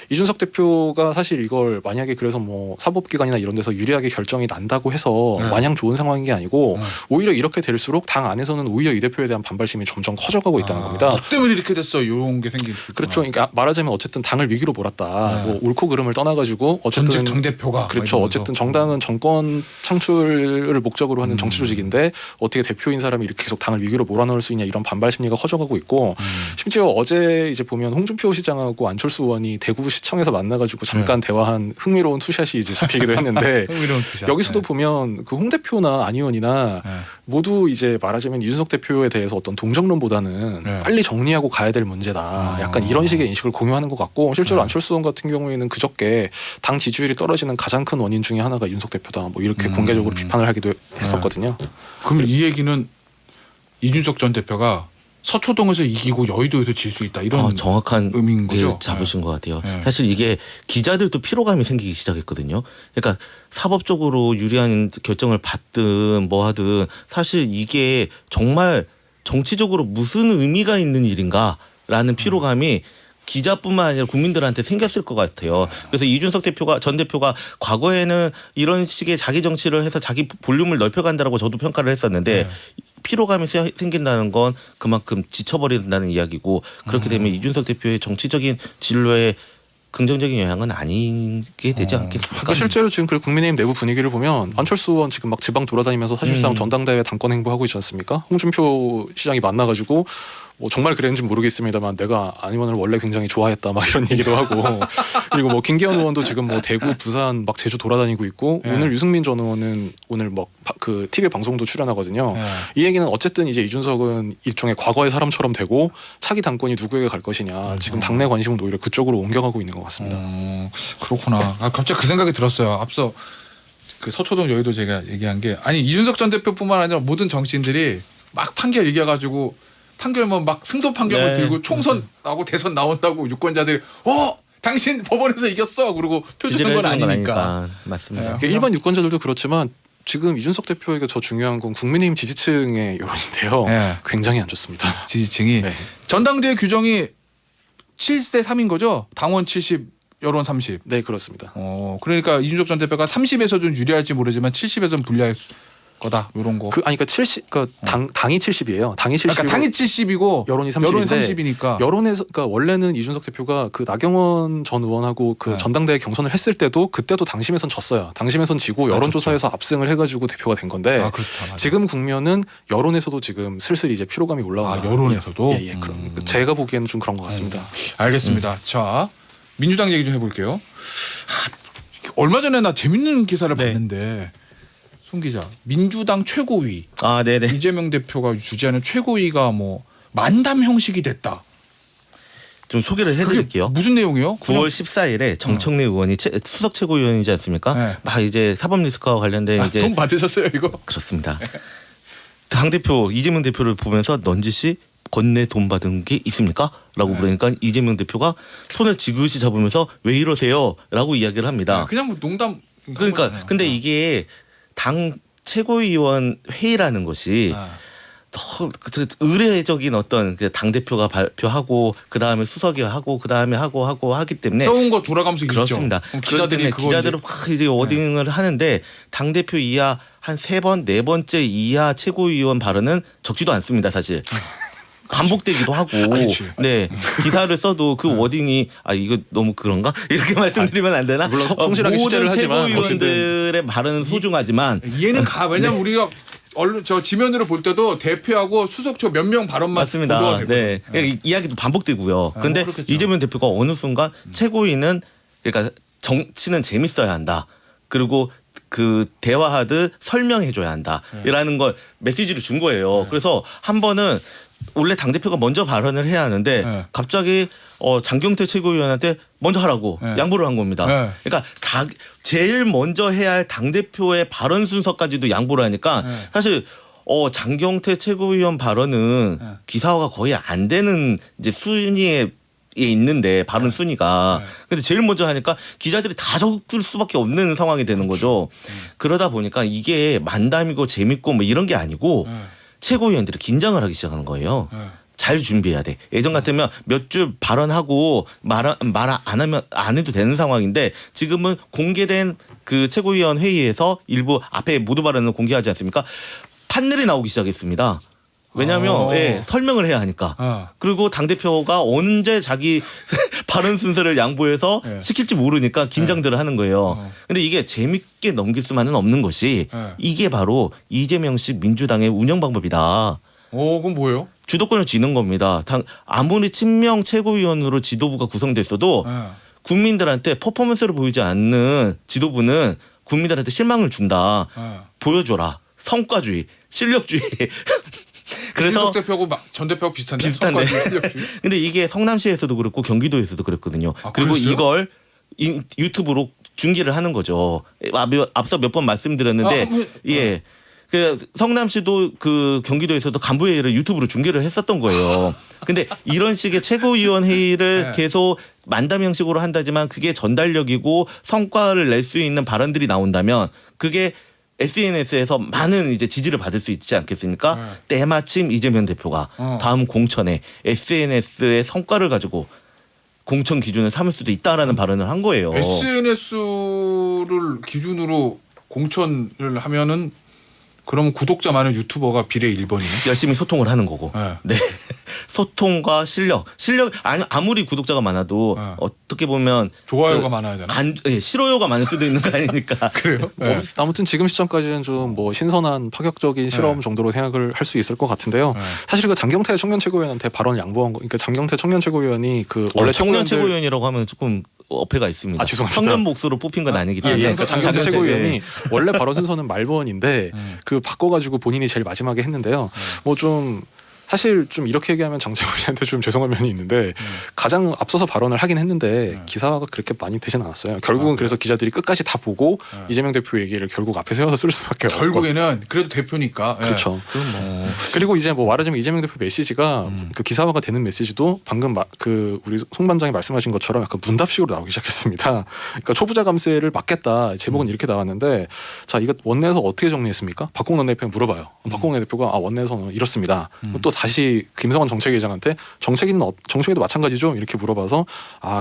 이준석 대표가 사실 이걸 만약에 그래서 뭐 사법기관이나 이런 데서 유리하게 결정이 난다고 해서 마냥 좋은 상황인 게 아니고 오히려 이렇게 될수록 당 안에서는 오히려 이 대표에 대한 반발심이 점점 커져가고 있다는 겁니다. 뭐 때문에 이렇게 됐어 이런 게 생길 수 있구나. 그렇죠. 그러니까 말하자면 어쨌든 당을 위기로 몰았다. 뭐 옳고 그름을 떠나가지고 어쨌든 전직 당대표가 그렇죠. 어쨌든 정당은 정권 창출을 목적으로 하는 정치 조직인데 어떻게 대표인 사람이 이렇게 계속 당을 위기로 몰아넣을 수 있냐 이런 반발 심리가 커져가고 있고 심지어 어제 이제 보면 홍준표 시장하고 안철수 의원이 대구시청에서 만나가지고 잠깐 대화한 흥미로운 투샷이 이제 잡히기도 했는데 여기서도 보면 그 홍 대표나 안 의원이나 모두 이제 말하자면 이준석 대표에 대해서 어떤 동정론보다는 빨리 정리하고 가야 될 문제다. 약간 이런 식의 인식을 공유하는 것 같고 실제로 안철수 의원 같은 경우에는 그저께 당 지지율이 떨어지는 가장 큰 원인 중에 하나가 이준석 대표다. 뭐 이렇게 공개적으로 비판을 하기도 했었거든요. 그럼 이 얘기는 이준석 전 대표가 서초동에서 이기고 여의도에서 질 수 있다 이런 정확한 의미인 거죠. 잡으신 것 같아요. 사실 이게 기자들도 피로감이 생기기 시작했거든요. 그러니까 사법적으로 유리한 결정을 받든 뭐 하든 사실 이게 정말 정치적으로 무슨 의미가 있는 일인가라는 피로감이 기자뿐만 아니라 국민들한테 생겼을 것 같아요. 그래서 이준석 전 대표가 과거에는 이런 식의 자기 정치를 해서 자기 볼륨을 넓혀간다라고 저도 평가를 했었는데 피로감이 생긴다는 건 그만큼 지쳐버린다는 이야기고 그렇게 되면 이준석 대표의 정치적인 진로에 긍정적인 영향은 아니게 되지 않겠습니까? 그러니까 실제로 지금 그 국민의힘 내부 분위기를 보면 안철수 의원 지금 막 지방 돌아다니면서 사실상 전당대회 당권 행보하고 있지 않습니까? 홍준표 시장이 만나가지고 뭐 정말 그랬는지 모르겠습니다만 내가 안 의원을 원래 굉장히 좋아했다 막 이런 얘기도 하고 그리고 뭐 김기현 의원도 지금 뭐 대구, 부산, 막 제주 돌아다니고 있고 오늘 유승민 전 의원은 오늘 막 그 TV 방송도 출연하거든요. 이 얘기는 어쨌든 이제 이준석은 일종의 과거의 사람처럼 되고 차기 당권이 누구에게 갈 것이냐 지금 당내 관심은 오히려 그쪽으로 옮겨가고 있는 것 같습니다. 그렇구나. 갑자기 그 생각이 들었어요. 앞서 그 서초동 여의도 제가 얘기한 게 아니 이준석 전 대표뿐만 아니라 모든 정치인들이 막 판결 이겨가지고 판결만 막 승소 판결을 들고 총선 나고 대선 나온다고 유권자들이 당신 법원에서 이겼어. 그리고 지지를 표준한 건 해주는 건 아니니까. 아니니까. 맞습니다. 네. 그러니까 일반 유권자들도 그렇지만 지금 이준석 대표에게 더 중요한 건 국민의힘 지지층의 여론인데요. 네. 굉장히 안 좋습니다. 지지층이 네. 전당대회 규정이 7대 3인 거죠? 당원 70, 여론 30. 네, 그렇습니다. 그러니까 이준석 전 대표가 30에서 좀 유리할지 모르지만 70에서는 불리할 거다. 이런 거. 그러니까 당이 70이에요. 당이 70이고 그러니까 당이 70이고 여론이 30인데 여론이 30이니까. 여론에서 그러니까 원래는 이준석 대표가 그 나경원 전 의원하고 그 네. 전당대회 경선을 했을 때도 그때도 당심에선 졌어요. 당심에선 지고 여론조사에서 압승을 해가지고 대표가 된 건데 아, 그렇다. 맞아. 지금 국면은 여론에서도 지금 슬슬 이제 피로감이 올라온다. 여론에서도? 예, 그럼 제가 보기에는 좀 그런 것 같습니다. 알겠습니다. 자, 민주당 얘기 좀 해볼게요. 얼마 전에 나 재밌는 기사를 네. 봤는데 손 기자, 민주당 최고위 아, 네네. 이재명 대표가 주재하는 최고위가 뭐 만담 형식이 됐다. 좀 소개를 그게 해드릴게요. 무슨 내용이요? 9월 14일에 정청래 의원이 수석 최고위원이지 않습니까? 네. 막 이제 사법 리스크와 관련된 이제 돈 받으셨어요 이거? 그렇습니다. 당 대표 이재명 대표를 보면서 넌지시 건네 돈 받은 게 있습니까? 라고 네. 물으니까 이재명 대표가 손을 지그시 잡으면서 왜 이러세요? 라고 이야기를 합니다. 그냥 뭐 농담. 그러니까 근데 이게 당 최고위원 회의라는 것이 더 의례적인 어떤 당 대표가 발표하고 그 다음에 수석이 하고 그 다음에 하고 하기 때문에 써온 거 돌아가면서 그렇습니다. 읽죠. 그렇기 때문에 기자들은 확 이제 워딩을 하는데 당 대표 이하 한 3번, 4번째 이하 최고위원 발언은 적지도 않습니다, 사실. 반복되기도 하고, 그렇지. 네 기사를 써도 그 워딩이 이거 너무 그런가 이렇게 말씀드리면 안 되나? 물론 성실하게 취재를 모든 하지만 최고위원들의 발언은 소중하지만 이해는 가. 왜냐면 우리가 언론 저 지면으로 볼 때도 대표하고 수석처 몇 명 발언만 맞습니다. 보도가 되거든요. 네, 그러니까 이야기도 반복되고요. 그런데 뭐 그렇겠죠. 이재명 대표가 어느 순간 최고위는 그러니까 정치는 재밌어야 한다. 그리고 그 대화하듯 설명해줘야 한다라는 걸 메시지를 준 거예요. 그래서 한 번은 원래 당 대표가 먼저 발언을 해야 하는데 네. 갑자기 장경태 최고위원한테 먼저 하라고 네. 양보를 한 겁니다. 네. 그러니까 제일 먼저 해야 할 당 대표의 발언 순서까지도 양보를 하니까 네. 사실 장경태 최고위원 발언은 네. 기사화가 거의 안 되는 이제 순위에 있는데 발언 순위가 근데 제일 먼저 하니까 기자들이 다 적을 수밖에 없는 상황이 되는 거죠. 그러다 보니까 이게 만담이고 재밌고 뭐 이런 게 아니고 최고위원들이 긴장을 하기 시작하는 거예요. 잘 준비해야 돼. 예전 같으면 몇 줄 발언하고 말 안 해도 되는 상황인데 지금은 공개된 그 최고위원 회의에서 일부 앞에 모두 발언을 공개하지 않습니까? 판넬이 나오기 시작했습니다. 왜냐하면 설명을 해야 하니까. 그리고 당대표가 언제 자기 발언 순서를 양보해서 시킬지 모르니까 긴장들을 하는 거예요. 근데 이게 재밌게 넘길 수만은 없는 것이 이게 바로 이재명식 민주당의 운영 방법이다. 그럼 뭐예요? 주도권을 쥐는 겁니다. 아무리 친명 최고위원으로 지도부가 구성됐어도 국민들한테 퍼포먼스를 보이지 않는 지도부는 국민들한테 실망을 준다. 보여줘라. 성과주의, 실력주의. 그래서 이준석 대표하고 전 대표하고 비슷한데. 비슷한데. 실력주의? 근데 이게 성남시에서도 그렇고 경기도에서도 그랬거든요. 그리고 그랬어요? 이걸 유튜브로 중계를 하는 거죠. 앞서 몇 번 말씀드렸는데 예. 그 성남시도 그 경기도에서도 간부회의를 유튜브로 중계를 했었던 거예요. 근데 이런 식의 최고위원 회의를 계속 만담 형식으로 한다지만 그게 전달력이고 성과를 낼 수 있는 발언들이 나온다면 그게 SNS에서 많은 이제 지지를 받을 수 있지 않겠습니까? 때마침 이재명 대표가 다음 공천에 SNS의 성과를 가지고 공천 기준을 삼을 수도 있다라는 발언을 한 거예요. SNS를 기준으로 공천을 하면은 그럼 구독자 많은 유튜버가 비례 1번이네. 열심히 소통을 하는 거고. 네. 네. 소통과 실력 아무리 구독자가 많아도 어떻게 보면 좋아요가 많아야 되나? 싫어요가 많을 수도 있는 거 아니니까. 그래요? 아무튼 지금 시점까지는 좀 뭐 신선한 파격적인 실험 정도로 생각을 할 수 있을 것 같은데요. 사실 그 장경태 청년 최고위원한테 발언을 양보한 거, 그러니까 장경태 청년 최고위원이 그 원래 청년 최고위원이라고 하면 조금 어폐가 있습니다. 죄송합니다. 청년 몫으로 뽑힌 건 아니기 때문에. 그러니까 장경태 최고위원이 원래 발언 순서는 말번인데 그 바꿔가지고 본인이 제일 마지막에 했는데요. 뭐 좀 사실 좀 이렇게 얘기하면 장재원이한테 좀 죄송한 면이 있는데 가장 앞서서 발언을 하긴 했는데 기사가 그렇게 많이 되진 않았어요. 결국은 그래서 기자들이 끝까지 다 보고 이재명 대표 얘기를 결국 앞에 세워서 쓸 수밖에 없고. 결국에는 그래도 대표니까. 그렇죠. 뭐. 그리고 이제 뭐 말하자면 이재명 대표 메시지가 그 기사화가 되는 메시지도 방금 그 우리 송 반장이 말씀하신 것처럼 약간 문답식으로 나오기 시작했습니다. 그러니까 초부자 감세를 막겠다 제목은 이렇게 나왔는데 자 이거 원내에서 어떻게 정리했습니까? 박홍원 대표가 물어봐요. 박홍원 대표가 원내에서는 이렇습니다. 또 다시 김성환 정책위원장한테 정책위도 마찬가지죠 이렇게 물어봐서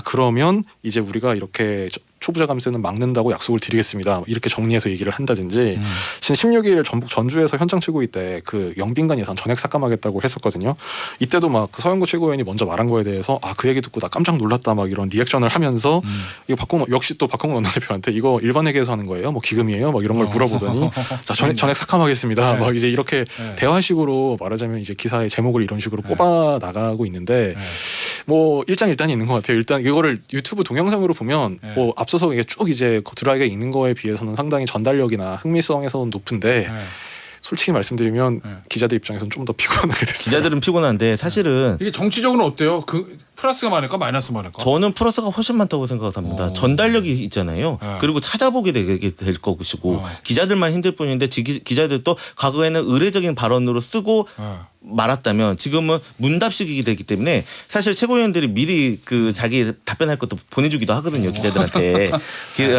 그러면 이제 우리가 이렇게 초부자 감세는 막는다고 약속을 드리겠습니다. 이렇게 정리해서 얘기를 한다든지 지난 16일 전북 전주에서 현장 최고위 때 그 영빈관 예산 전액 삭감하겠다고 했었거든요. 이때도 막 그 서영구 최고위원이 먼저 말한 거에 대해서 그 얘기 듣고 나 깜짝 놀랐다 막 이런 리액션을 하면서 이거 역시 또 박홍원 원내대표한테 이거 일반 회계에서 하는 거예요? 뭐 기금이에요? 막 이런 걸 물어보더니 자 전액 삭감하겠습니다. 막 이제 이렇게 대화식으로 말하자면 이제 기사의 제목을 이런 식으로 뽑아 나가고 있는데 뭐 일장일단이 있는 것 같아요. 일단 이거를 유튜브 동영상으로 보면 뭐 앞서서 이게 쭉 이제 드라이가 있는 거에 비해서는 상당히 전달력이나 흥미성에서는 높은데 솔직히 말씀드리면 기자들 입장에서는 좀 더 피곤하게 됐어요. 기자들은 피곤한데 사실은 이게 정치적으로 어때요? 그 플러스가 많을까 마이너스 많을까? 저는 플러스가 훨씬 많다고 생각합니다. 전달력이 있잖아요. 그리고 찾아보게 되게 될 것이고 기자들만 힘들 뿐인데 기자들도 과거에는 의례적인 발언으로 쓰고 말았다면 지금은 문답식이 되기 때문에 사실 최고위원들이 미리 그 자기 답변할 것도 보내주기도 하거든요 기자들한테.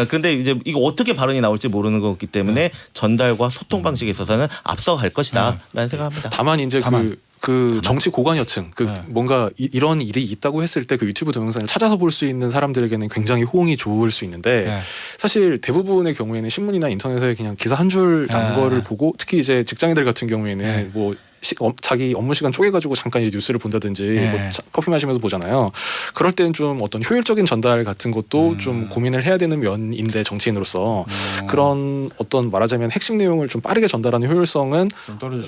그런데 이제 이거 어떻게 발언이 나올지 모르는 거기 때문에 전달과 소통 방식에 있어서는 앞서갈 것이다라는 생각합니다. 다만 이제 그 정치 고관여층 뭔가 이런 일이 있다고 했을 때 그 유튜브 동영상을 찾아서 볼 수 있는 사람들에게는 굉장히 호응이 좋을 수 있는데 사실 대부분의 경우에는 신문이나 인터넷에 그냥 기사 한 줄 난 거를 보고 특히 이제 직장인들 같은 경우에는 뭐 자기 업무 시간 쪼개가지고 잠깐 이제 뉴스를 본다든지 뭐 커피 마시면서 보잖아요. 그럴 때는 좀 어떤 효율적인 전달 같은 것도 좀 고민을 해야 되는 면인데 정치인으로서 그런 어떤 말하자면 핵심 내용을 좀 빠르게 전달하는 효율성은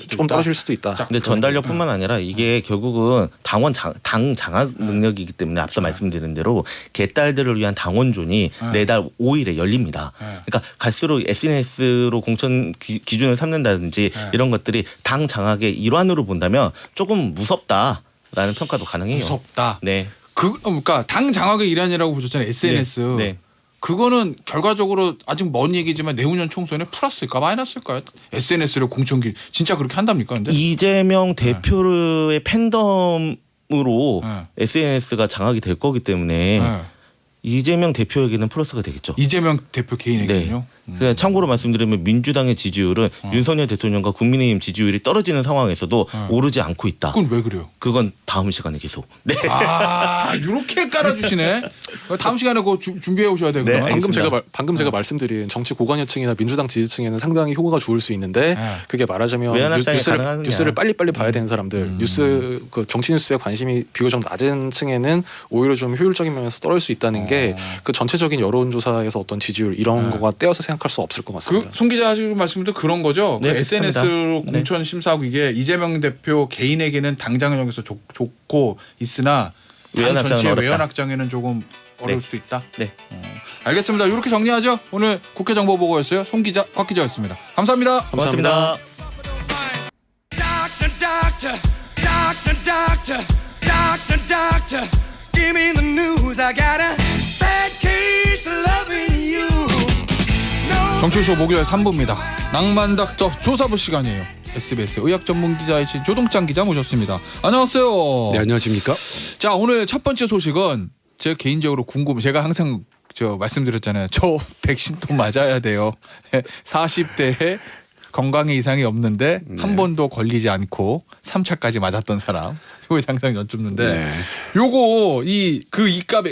좀 떨어질 수도 있다. 근데 전달력뿐만 아니라 이게 결국은 당 장악 능력이기 때문에 앞서 말씀드린 대로 개딸들을 위한 당원존이 내달 5일에 열립니다. 그러니까 갈수록 SNS로 공천 기준을 삼는다든지 이런 것들이 당 장악의 일환으로 본다면 조금 무섭다라는 평가도 가능해요. 무섭다. 네. 그러니까 당 장악의 일환이라고 보셨잖아요. SNS. 네. 그거는 결과적으로 아직 먼 얘기지만 내후년 총선에 플러스일까 마이너스일까요? SNS를 공천기 진짜 그렇게 한답니까? 근데 이재명 대표의 팬덤으로 SNS가 장악이 될 거기 때문에 이재명 대표에게는 플러스가 되겠죠. 이재명 대표 개인에게는요? 네. 참고로 말씀드리면 민주당의 지지율은 윤석열 대통령과 국민의힘 지지율이 떨어지는 상황에서도 오르지 않고 있다. 그건 왜 그래요? 그건 다음 시간에 계속. 네. 이렇게 깔아주시네. 다음 시간에 그거 준비해 오셔야 되고요. 네, 방금 제가 말씀드린 정치 고관여층이나 민주당 지지층에는 상당히 효과가 좋을 수 있는데 그게 말하자면 뉴스를 빨리빨리 봐야 되는 사람들, 그 정치 뉴스에 관심이 비교적 낮은 층에는 오히려 좀 효율적인 면에서 떨어질 수 있다는 게 그 전체적인 여론조사에서 어떤 지지율 이런 거가 떼어서 생각할 수 없을 것 같습니다. 송 기자 하시는 말씀도 그런 거죠. 네, 그 SNS로 공천 심사하고 이게 이재명 대표 개인에게는 당장은 여기서 좋고 있으나 당 전체의 외연 확장에는 조금 어려울 수도 있다. 네. 알겠습니다. 이렇게 정리하죠. 오늘 국회 정보 보고였어요. 송 기자, 곽 기자였습니다. 감사합니다. 고맙습니다. Give me the news. I got a bad case of loving you. 정치쇼 목요일 3부입니다. 낭만닥터 조사부 시간이에요. SBS 의학 전문 기자이신 조동찬 기자 모셨습니다. 안녕하세요. 네, 안녕하십니까? 자, 오늘 첫 번째 소식은 제가 개인적으로 궁금해. 제가 항상 말씀드렸잖아요. 저 백신 또 맞아야 돼요. 40대에 건강에 이상이 없는데 한 번도 걸리지 않고 3차까지 맞았던 사람. 이거 항상 여쭙는데 요거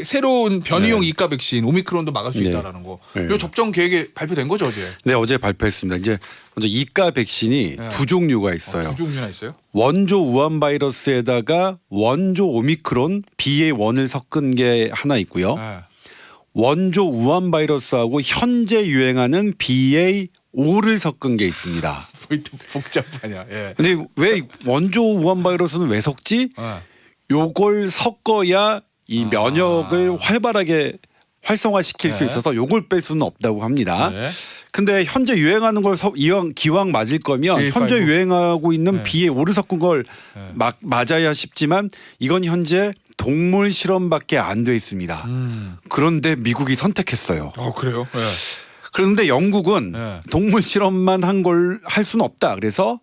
새로운 변이용 이가 백신 오미크론도 막을 수 있다라는 거. 요 접종 계획이 발표된 거죠, 어제? 네, 어제 발표했습니다. 이제 먼저 이가 백신이 두 종류가 있어요. 두 종류나 있어요? 원조 우한 바이러스에다가 원조 오미크론 BA1을 섞은 게 하나 있고요. 원조 우한 바이러스하고 현재 유행하는 BA5를 섞은 게 있습니다. 복잡하냐. 예. 근데 왜 원조 우한 바이러스는 왜 섞지? 요걸 섞어야 이 면역을 활발하게 활성화시킬 수 네. 있어서 요걸 뺄 수는 없다고 합니다. 네. 근데 현재 유행하는 걸 기왕 맞을 거면 BA5. 현재 유행하고 있는 네. BA5를 섞은 걸 네. 맞아야 싶지만 이건 현재 동물 실험밖에 안 돼 있습니다. 그런데 미국이 선택했어요. 그래요? 네. 그런데 영국은 네. 동물 실험만 한 걸 할 수는 없다. 그래서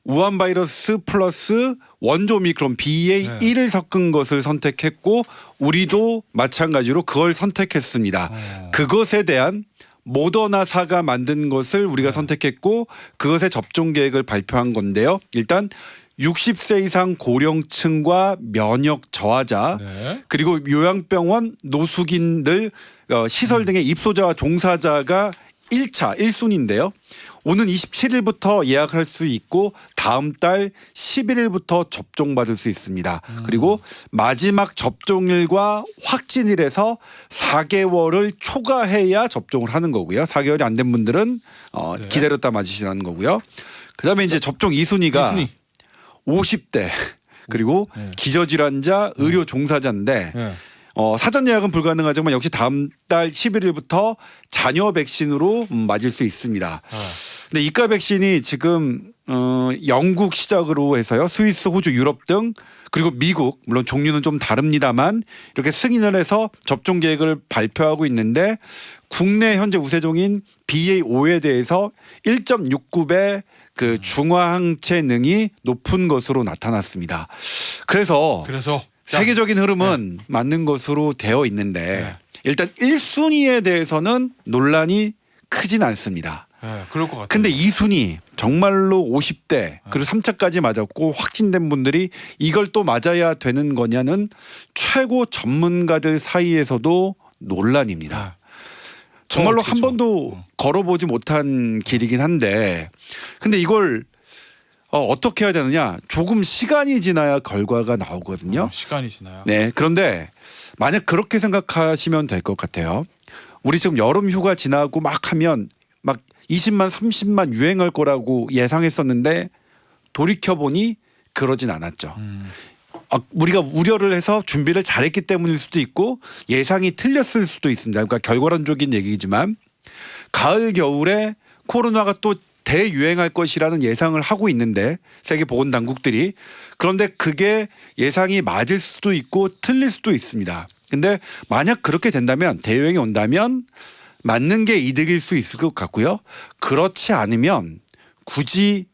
우한 바이러스 플러스 원조 오미크론 BA1을 섞은 것을 선택했고 우리도 마찬가지로 그걸 선택했습니다. 그것에 대한 모더나사가 만든 것을 우리가 선택했고 그것의 접종 계획을 발표한 건데요. 일단 60세 이상 고령층과 면역 저하자 네. 그리고 요양병원 노숙인들 시설 등의 입소자와 종사자가 1순위인데요. 오는 27일부터 예약할 수 있고 다음 달 11일부터 접종받을 수 있습니다. 그리고 마지막 접종일과 확진일에서 4개월을 초과해야 접종을 하는 거고요. 4개월이 안 된 분들은 네. 기다렸다 맞으시라는 거고요. 그다음에 이제 접종 2순위가 2순위. 50대 그리고 네. 기저질환자, 의료 종사자인데 네. 사전 예약은 불가능하지만 역시 다음 달 11일부터 잔여 백신으로 맞을 수 있습니다. 근데 이가 백신이 지금 영국 시작으로 해서요. 스위스, 호주, 유럽 등 그리고 미국 물론 종류는 좀 다릅니다만 이렇게 승인을 해서 접종 계획을 발표하고 있는데 국내 현재 우세종인 BA5에 대해서 1.69배 그 중화항체 능이 높은 것으로 나타났습니다. 그래서 세계적인 흐름은 맞는 것으로 되어 있는데 일단 1순위에 대해서는 논란이 크진 않습니다. 네, 그럴 것 같아요. 근데 2순위 정말로 50대 그리고 3차까지 맞았고 확진된 분들이 이걸 또 맞아야 되는 거냐는 최고 전문가들 사이에서도 논란입니다. 정말로 한 번도 걸어보지 못한 길이긴 한데 근데 이걸 어떻게 해야 되느냐 조금 시간이 지나야 결과가 나오거든요. 시간이 지나요? 네, 그런데 만약 그렇게 생각하시면 될 것 같아요. 우리 지금 여름 휴가 지나고 막 하면 막 20만 30만 유행할 거라고 예상했었는데 돌이켜보니 그러진 않았죠. 우리가 우려를 해서 준비를 잘했기 때문일 수도 있고 예상이 틀렸을 수도 있습니다. 그러니까 결과론적인 얘기지만 가을 겨울에 코로나가 또 대유행할 것이라는 예상을 하고 있는데 세계보건당국들이 그런데 그게 예상이 맞을 수도 있고 틀릴 수도 있습니다. 근데 만약 그렇게 된다면 대유행이 온다면 맞는 게 이득일 수 있을 것 같고요. 그렇지 않으면 굳이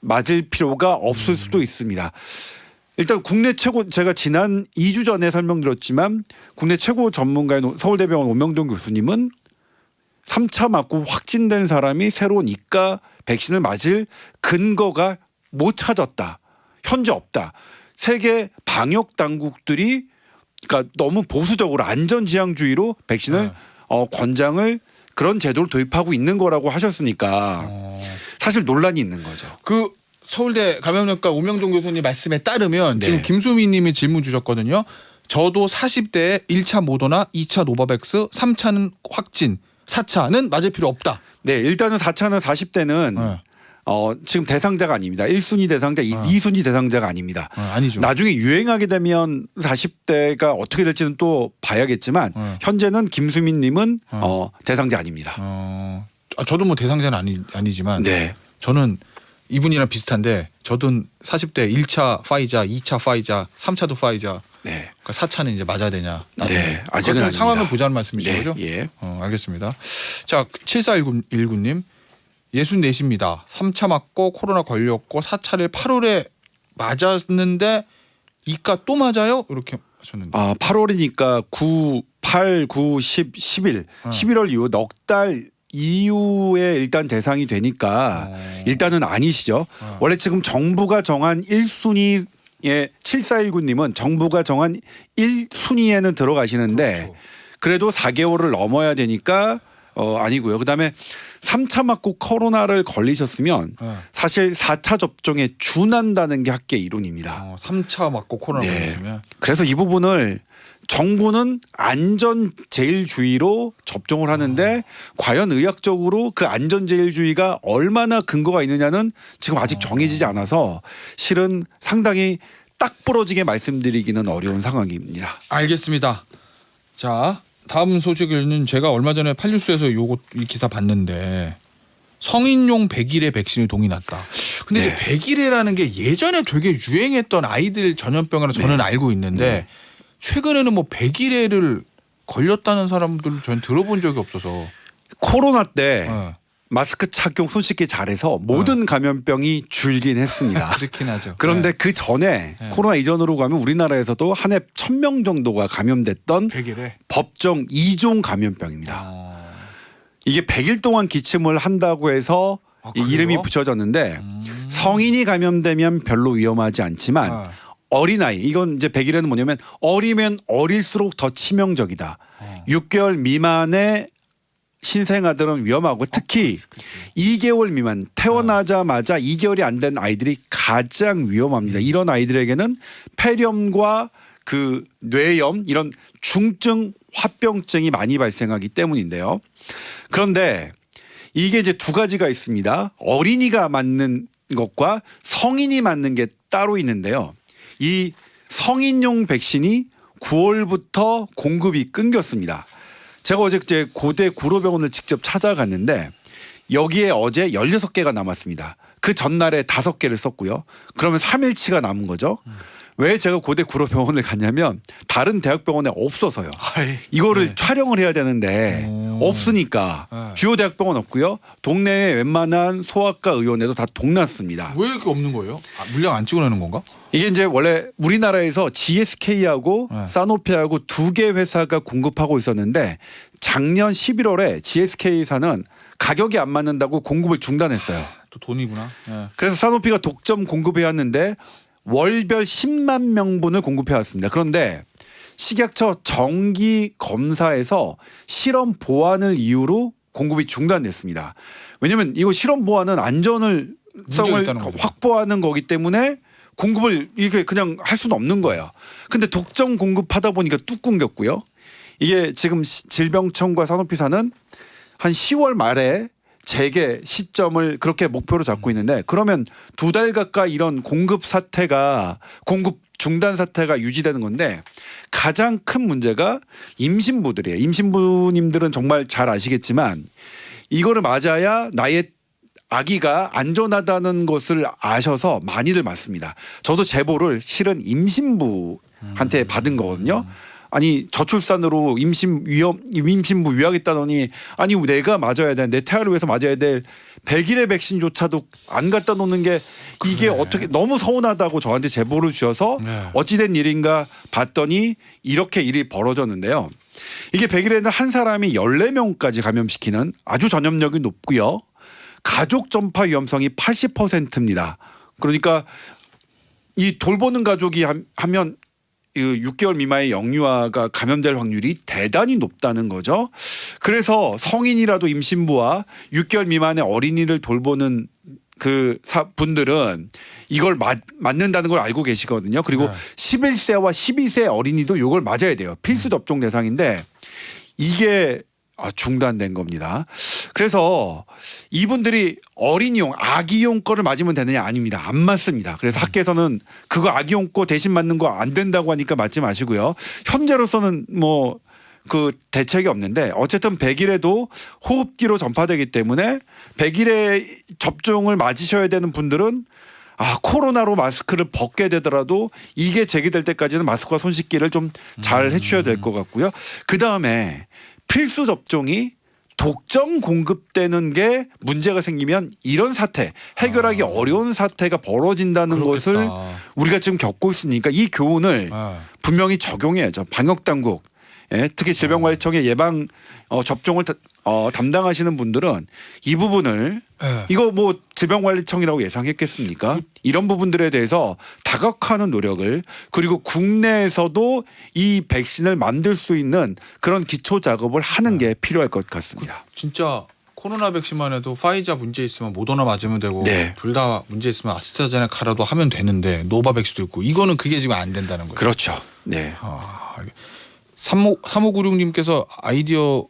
맞을 필요가 없을 수도 있습니다. 일단 국내 최고 제가 지난 2주 전에 설명드렸지만 국내 최고 전문가인 서울대병원 오명돈 교수님은 3차 맞고 확진된 사람이 새로운 이가 백신을 맞을 근거가 못 찾았다. 현재 없다. 세계 방역 당국들이 그러니까 너무 보수적으로 안전지향주의로 백신을 권장을 그런 제도를 도입하고 있는 거라고 하셨으니까 사실 논란이 있는 거죠. 그 서울대 감염내과 오명동 교수님 말씀에 따르면 네. 지금 김수미 님이 질문 주셨거든요. 저도 40대에 1차 모더나, 2차 노바백스, 3차는 확진, 4차는 맞을 필요 없다. 네, 일단은 4차는 40대는 지금 대상자가 아닙니다. 1순위 대상자, 2순위 대상자가 아닙니다. 아니죠. 나중에 유행하게 되면 40대가 어떻게 될지는 또 봐야겠지만 현재는 김수민 님은 대상자 아닙니다. 저도 뭐 대상자는 아니지만 네. 저는 이분이랑 비슷한데 저도 40대 1차 파이자, 2차 파이자, 3차도 파이자, 네. 그러니까 4차는 이제 맞아야 되냐? 네, 아직은 아닙니다. 상황을 보자는 말씀이죠, 네, 그죠? 예. 알겠습니다. 자, 7419님 64입니다. 3차 맞고 코로나 걸렸고 4차를 8월에 맞았는데 이가 또 맞아요? 이렇게 하셨는데. 8월이니까 9, 8, 9, 10, 11, 11월 이후 넉 달 이후에 일단 대상이 되니까 일단은 아니시죠. 원래 지금 정부가 정한 1순위에 7419님은 정부가 정한 1순위에는 들어가시는데 그렇죠. 그래도 4개월을 넘어야 되니까 아니고요. 그다음에 3차 맞고 코로나를 걸리셨으면 사실 4차 접종에 준한다는 게 학계 이론입니다. 3차 맞고 코로나 걸리시면. 그래서 이 부분을 정부는 안전제일주의로 접종을 하는데 과연 의학적으로 그 안전제일주의가 얼마나 근거가 있느냐는 지금 아직 정해지지 않아서 실은 상당히 딱 부러지게 말씀드리기는 어려운 상황입니다. 알겠습니다. 자, 다음 소식은 제가 얼마 전에 팔뉴스에서 이 기사 봤는데 성인용 100일의 백신이 동이 났다. 근데 네. 이제 100일이라는 게 예전에 되게 유행했던 아이들 전염병이라 저는 알고 있는데 최근에는 뭐 100일에를 걸렸다는 사람들 저는 들어본 적이 없어서. 코로나 때 네. 마스크 착용, 손 씻기 잘해서 모든 감염병이 줄긴 했습니다. 그렇긴 하죠. 그런데 네. 그 전에 네. 코로나 이전으로 가면 우리나라에서도 한 해 1,000명 정도가 감염됐던 100일에 법정 2종 감염병입니다. 이게 100일 동안 기침을 한다고 해서 아, 이 그래요? 이름이 붙여졌는데 성인이 감염되면 별로 위험하지 않지만 아. 어린아이 이건 이제 100일에는 뭐냐면 어리면 어릴수록 더 치명적이다. 6개월 미만의 신생아들은 위험하고 특히 2개월 미만 태어나자마자 2개월이 안 된 아이들이 가장 위험합니다. 이런 아이들에게는 폐렴과 그 뇌염 이런 중증 화병증이 많이 발생하기 때문인데요. 그런데 이게 이제 두 가지가 있습니다. 어린이가 맞는 것과 성인이 맞는 게 따로 있는데요. 이 성인용 백신이 9월부터 공급이 끊겼습니다. 제가 어제 고대 구로병원을 직접 찾아갔는데 여기에 어제 16개가 남았습니다. 그 전날에 5개를 썼고요. 그러면 3일치가 남은 거죠. 왜 제가 고대 구로병원을 갔냐면 다른 대학병원에 없어서요. 이거를 촬영을 해야 되는데 없으니까 주요 대학병원 없고요. 동네에 웬만한 소아과 의원에도 다 동났습니다. 왜 이렇게 없는 거예요? 물량 안 찍어내는 건가? 이게 이제 원래 우리나라에서 GSK하고 사노피하고 2개 회사가 공급하고 있었는데 작년 11월에 GSK사는 가격이 안 맞는다고 공급을 중단했어요. 또 돈이구나. 네. 그래서 사노피가 독점 공급해 왔는데 월별 10만 명분을 공급해 왔습니다. 그런데 식약처 정기 검사에서 실험 보완을 이유로 공급이 중단됐습니다. 왜냐하면 이거 실험 보완은 안전을 확보하는 거기 때문에 공급을 이게 그냥 할 수는 없는 거예요. 근데 독점 공급하다 보니까 뚝 끊겼고요. 이게 지금 질병청과 사노피사는 한 10월 말에 재개 시점을 그렇게 목표로 잡고 있는데 그러면 2달 가까이 이런 공급 중단 사태가 유지되는 건데 가장 큰 문제가 임신부들이에요. 임신부님들은 정말 잘 아시겠지만 이거를 맞아야 나의 아기가 안전하다는 것을 아셔서 많이들 맞습니다. 저도 제보를 실은 임신부한테 받은 거거든요. 아니 저출산으로 임신부 위하겠다더니 아니 내가 맞아야 돼. 내 태아를 위해서 맞아야 될 100일의 백신조차도 안 갖다 놓는 게 이게 어떻게 너무 서운하다고 저한테 제보를 주셔서 어찌된 일인가 봤더니 이렇게 일이 벌어졌는데요. 이게 100일에는 한 사람이 14명까지 감염시키는 아주 전염력이 높고요. 가족 전파 위험성이 80%입니다. 그러니까 이 돌보는 가족이 하면 6개월 미만의 영유아가 감염될 확률이 대단히 높다는 거죠. 그래서 성인이라도 임신부와 6개월 미만의 어린이를 돌보는 그 분들은 이걸 맞는다는 걸 알고 계시거든요. 그리고 11세와 12세 어린이도 이걸 맞아야 돼요. 필수 접종 대상인데 이게 중단된 겁니다. 그래서 이분들이 어린이용, 아기용 거를 맞으면 되느냐 아닙니다. 안 맞습니다. 그래서 학계에서는 그거 아기용 거 대신 맞는 거 안 된다고 하니까 맞지 마시고요. 현재로서는 뭐 그 대책이 없는데 어쨌든 100일에도 호흡기로 전파되기 때문에 100일에 접종을 맞으셔야 되는 분들은 코로나로 마스크를 벗게 되더라도 이게 제기될 때까지는 마스크와 손 씻기를 좀 잘 해주셔야 될 것 같고요. 그 다음에 필수 접종이 독점 공급되는 게 문제가 생기면 이런 사태 해결하기 어려운 사태가 벌어진다는 그렇겠다. 것을 우리가 지금 겪고 있으니까 이 교훈을 분명히 적용해야죠. 방역당국 특히 질병관리청의 예방 접종을 담당하시는 분들은 이 부분을 이거 뭐 질병관리청이라고 예상했겠습니까? 이런 부분들에 대해서 다각화하는 노력을 그리고 국내에서도 이 백신을 만들 수 있는 그런 기초 작업을 하는 게 필요할 것 같습니다. 진짜 코로나 백신만 해도 파이자 문제 있으면 모더나 맞으면 되고 둘 다 문제 있으면 아스트라제네카라도 하면 되는데 노바백스도 있고 이거는 그게 지금 안 된다는 거예요. 그렇죠. 네. 3596님께서 아이디어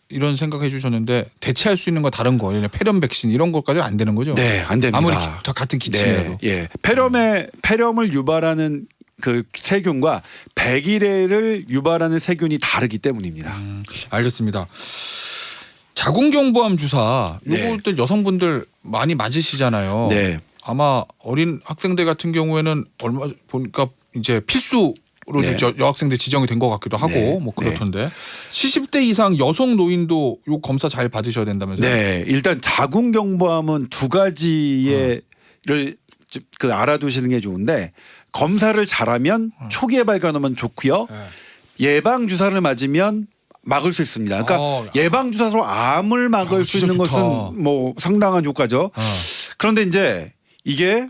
이런 생각해 주셨는데 대체할 수 있는 거 다른 거 폐렴 백신 이런 것까지 안 되는 거죠? 네, 안 됩니다. 아무리 다 같은 기침이라도. 폐렴을 유발하는 그 세균과 백일해를 유발하는 세균이 다르기 때문입니다. 알겠습니다. 자궁경부암 주사 네. 요것들 여성분들 많이 맞으시잖아요. 네. 아마 어린 학생들 같은 경우에는 얼마 보니까 이제 필수로 네. 여학생들 지정이 된 것 같기도 하고 네. 뭐 그렇던데 70대 이상 여성 노인도 요 검사 잘 받으셔야 된다면서요? 네, 일단 자궁경부암은 두 가지를 그 알아두시는 게 좋은데 검사를 잘하면 초기에 발견하면 좋고요. 네. 예방 주사를 맞으면 막을 수 있습니다. 그러니까 예방 주사로 암을 막을 수 진짜 있는 좋다. 것은 뭐 상당한 효과죠. 그런데 이제 이게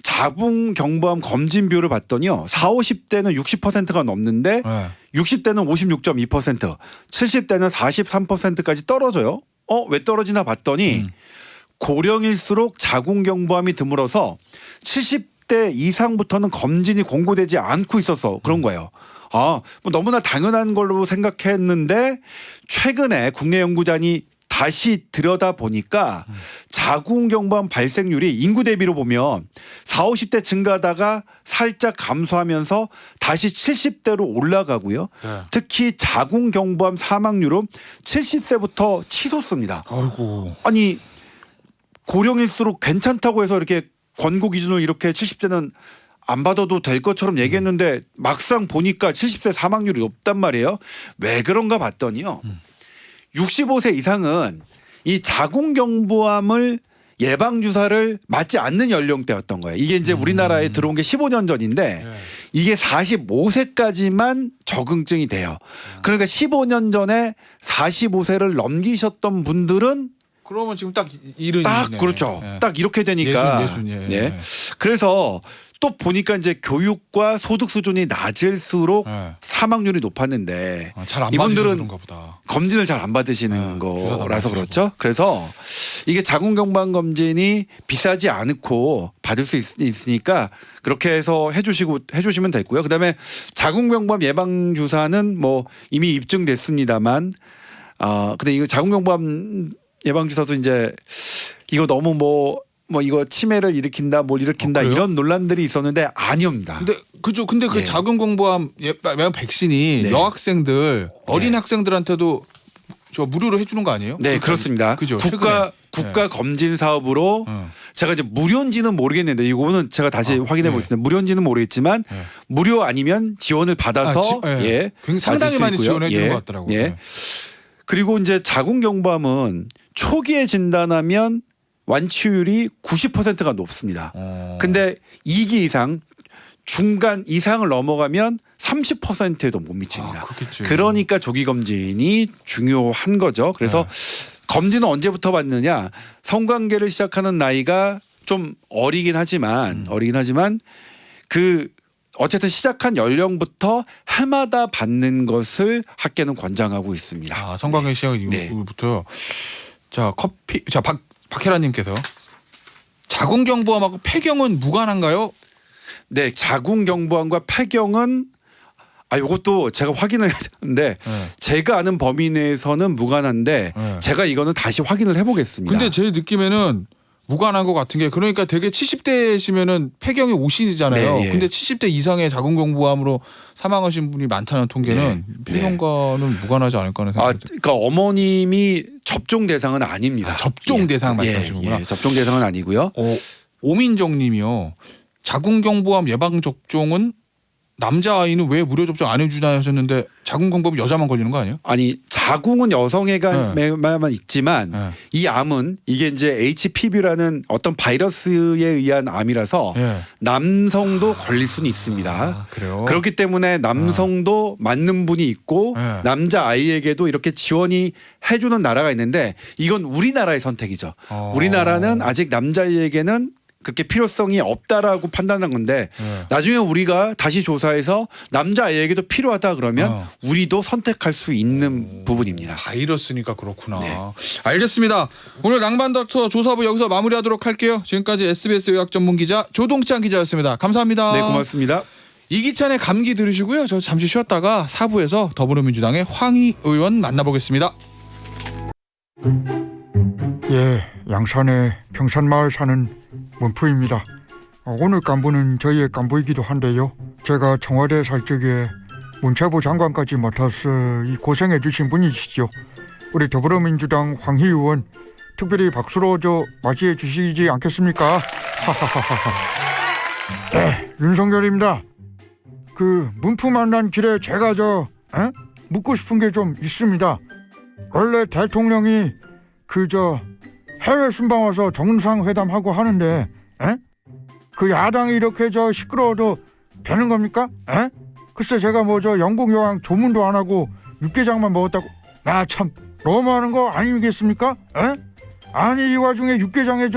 자궁경부암 검진비율을 봤더니요. 40, 50대는 60%가 넘는데 네. 60대는 56.2%, 70대는 43%까지 떨어져요. 왜 떨어지나 봤더니 고령일수록 자궁경부암이 드물어서 70대 이상부터는 검진이 공고되지 않고 있어서 그런 거예요. 뭐 너무나 당연한 걸로 생각했는데 최근에 국내 연구단이 다시 들여다 보니까 자궁경부암 발생률이 인구 대비로 보면 40, 50대 증가하다가 살짝 감소하면서 다시 70대로 올라가고요. 네. 특히 자궁경부암 사망률은 70세부터 치솟습니다. 아이고. 아니 고령일수록 괜찮다고 해서 이렇게 권고 기준으로 이렇게 70대는 안 받아도 될 것처럼 얘기했는데 막상 보니까 70세 사망률이 높단 말이에요. 왜 그런가 봤더니요. 65세 이상은 이 자궁경부암을 예방주사를 맞지 않는 연령대였던 거예요. 이게 이제 우리나라에 들어온 게 15년 전인데 이게 45세까지만 적응증이 돼요. 그러니까 15년 전에 45세를 넘기셨던 분들은 그러면 지금 딱 이른 딱 그렇죠. 네. 딱 이렇게 되니까. 예순, 예. 네. 그래서 또 보니까 이제 교육과 소득 수준이 낮을수록 네. 사망률이 높았는데 잘 안 이분들은 받으셔서 그런가 보다. 검진을 잘 안 받으시는 주사도 안 거라서 맞으시고. 그렇죠. 그래서 이게 자궁경부암 검진이 비싸지 않고 받을 수 있으니까 그렇게 해서 해주시면 됐고요. 그다음에 자궁경부암 예방 주사는 뭐 이미 입증됐습니다만, 근데 이거 자궁경부암 예방 주사도 이제 이거 너무 뭐 이거 치매를 일으킨다, 뭘 일으킨다 그래요? 이런 논란들이 있었는데 아니옵니다. 근데 그죠. 근데 그 네. 자궁경부암 예방 백신이 네. 여학생들 어린 학생들한테도 저 무료로 해주는 거 아니에요? 네, 그렇게 그렇습니다. 그죠. 국가 최근에. 검진 사업으로 제가 이제 무료인지는 모르겠는데 이거는 제가 다시 확인해 보겠습니다. 무료인지는 모르겠지만 네. 무료 아니면 지원을 받아서 예. 굉장히 상당히 맞을 수 많이 있고요. 지원해 주는 예. 것 같더라고요. 예. 네. 그리고 이제 자궁경부암은 초기에 진단하면 완치율이 90%가 높습니다. 근데 2기 이상 중간 이상을 넘어가면 30%에도 못 미칩니다. 그렇겠지. 그러니까 조기 검진이 중요한 거죠. 그래서 검진은 언제부터 받느냐? 성관계를 시작하는 나이가 좀 어리긴 하지만 그 어쨌든 시작한 연령부터 해마다 받는 것을 학계는 권장하고 있습니다. 성관계 시작 네. 이후부터요. 자 박혜라님께서 자궁경부암하고 폐경은 무관한가요? 네, 자궁경부암과 폐경은 이것도 제가 확인을 했는데 제가 아는 범위 내에서는 무관한데 제가 이거는 다시 확인을 해보겠습니다. 근데 제 느낌에는 무관한 것 같은 게 그러니까 되게 70대시면은 폐경이 오시잖아요. 네, 예. 근데 70대 이상의 자궁경부암으로 사망하신 분이 많다는 통계는 폐경과는 무관하지 않을까 하는 생각이 들어요. 그러니까 어머님이 접종 대상은 아닙니다. 접종 대상 말씀하시는구나. 접종 대상은 아니고요. 오민정님이요. 자궁경부암 예방 접종은 남자 아이는 왜 무료 접종 안 해주나 하셨는데 자궁경부암 여자만 걸리는 거 아니에요? 아니 자궁은 여성에게만 있지만 이 암은 이게 이제 HPV라는 어떤 바이러스에 의한 암이라서 남성도 걸릴 수는 있습니다. 그래요? 그렇기 때문에 남성도 맞는 분이 있고 남자 아이에게도 이렇게 지원이 해주는 나라가 있는데 이건 우리나라의 선택이죠. 우리나라는 아직 남자아이에게는 그렇게 필요성이 없다라고 판단한 건데 나중에 우리가 다시 조사해서 남자아이에게도 필요하다 그러면 우리도 선택할 수 있는 부분입니다. 바이러스니까 그렇구나. 알겠습니다. 오늘 낭만닥터 조사부 여기서 마무리하도록 할게요. 지금까지 SBS 의학전문기자 조동찬 기자였습니다. 감사합니다. 네, 고맙습니다. 이기찬의 감기 들으시고요. 저 잠시 쉬었다가 4부에서 더불어민주당의 황희 의원 만나보겠습니다. 예, 양산의 평산마을 사는 문프입니다. 오늘 간부는 저희의 간부이기도 한데요. 제가 청와대 살 적에 문체부 장관까지 맡아서 이 고생해 주신 분이시죠. 우리 더불어민주당 황희 의원 특별히 박수로 맞이해 주시지 않겠습니까? 하하하하. 네, 윤석열입니다. 그 문프 만난 길에 제가 묻고 싶은 게 좀 있습니다. 원래 대통령이 해외 순방 와서 정상회담하고 하는데 그 야당이 이렇게 시끄러워도 되는 겁니까? 글쎄 제가 영국 여왕 조문도 안 하고 육개장만 먹었다고 참 너무하는 거 아니겠습니까? 아니 이 와중에 육개장에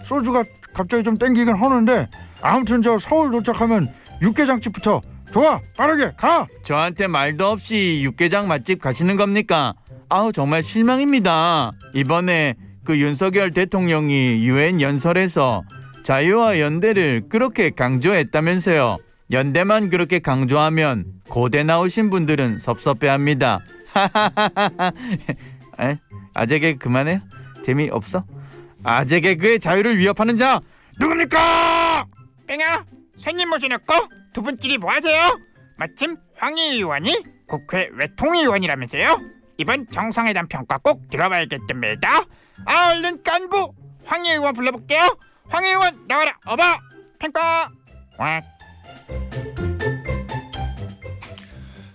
소주가 갑자기 좀 땡기긴 하는데 아무튼 서울 도착하면 육개장집부터 좋아 빠르게 가. 저한테 말도 없이 육개장 맛집 가시는 겁니까? 아우 정말 실망입니다. 이번에 그 윤석열 대통령이 유엔 연설에서 자유와 연대를 그렇게 강조했다면서요. 연대만 그렇게 강조하면 고대 나오신 분들은 섭섭해합니다. 아재 개그 그만해요. 재미없어? 아재 개그의 자유를 위협하는 자 누굽니까? 뺑아, 손님 모셔놓고 두 분끼리 뭐하세요? 마침 황희 의원이 국회 외통위원이라면서요? 이번 정상회담 평가 꼭 들어봐야겠답니다. 얼른 깐부 황희 의원 불러볼게요. 황희 의원 나와라. 어봐 팽빠.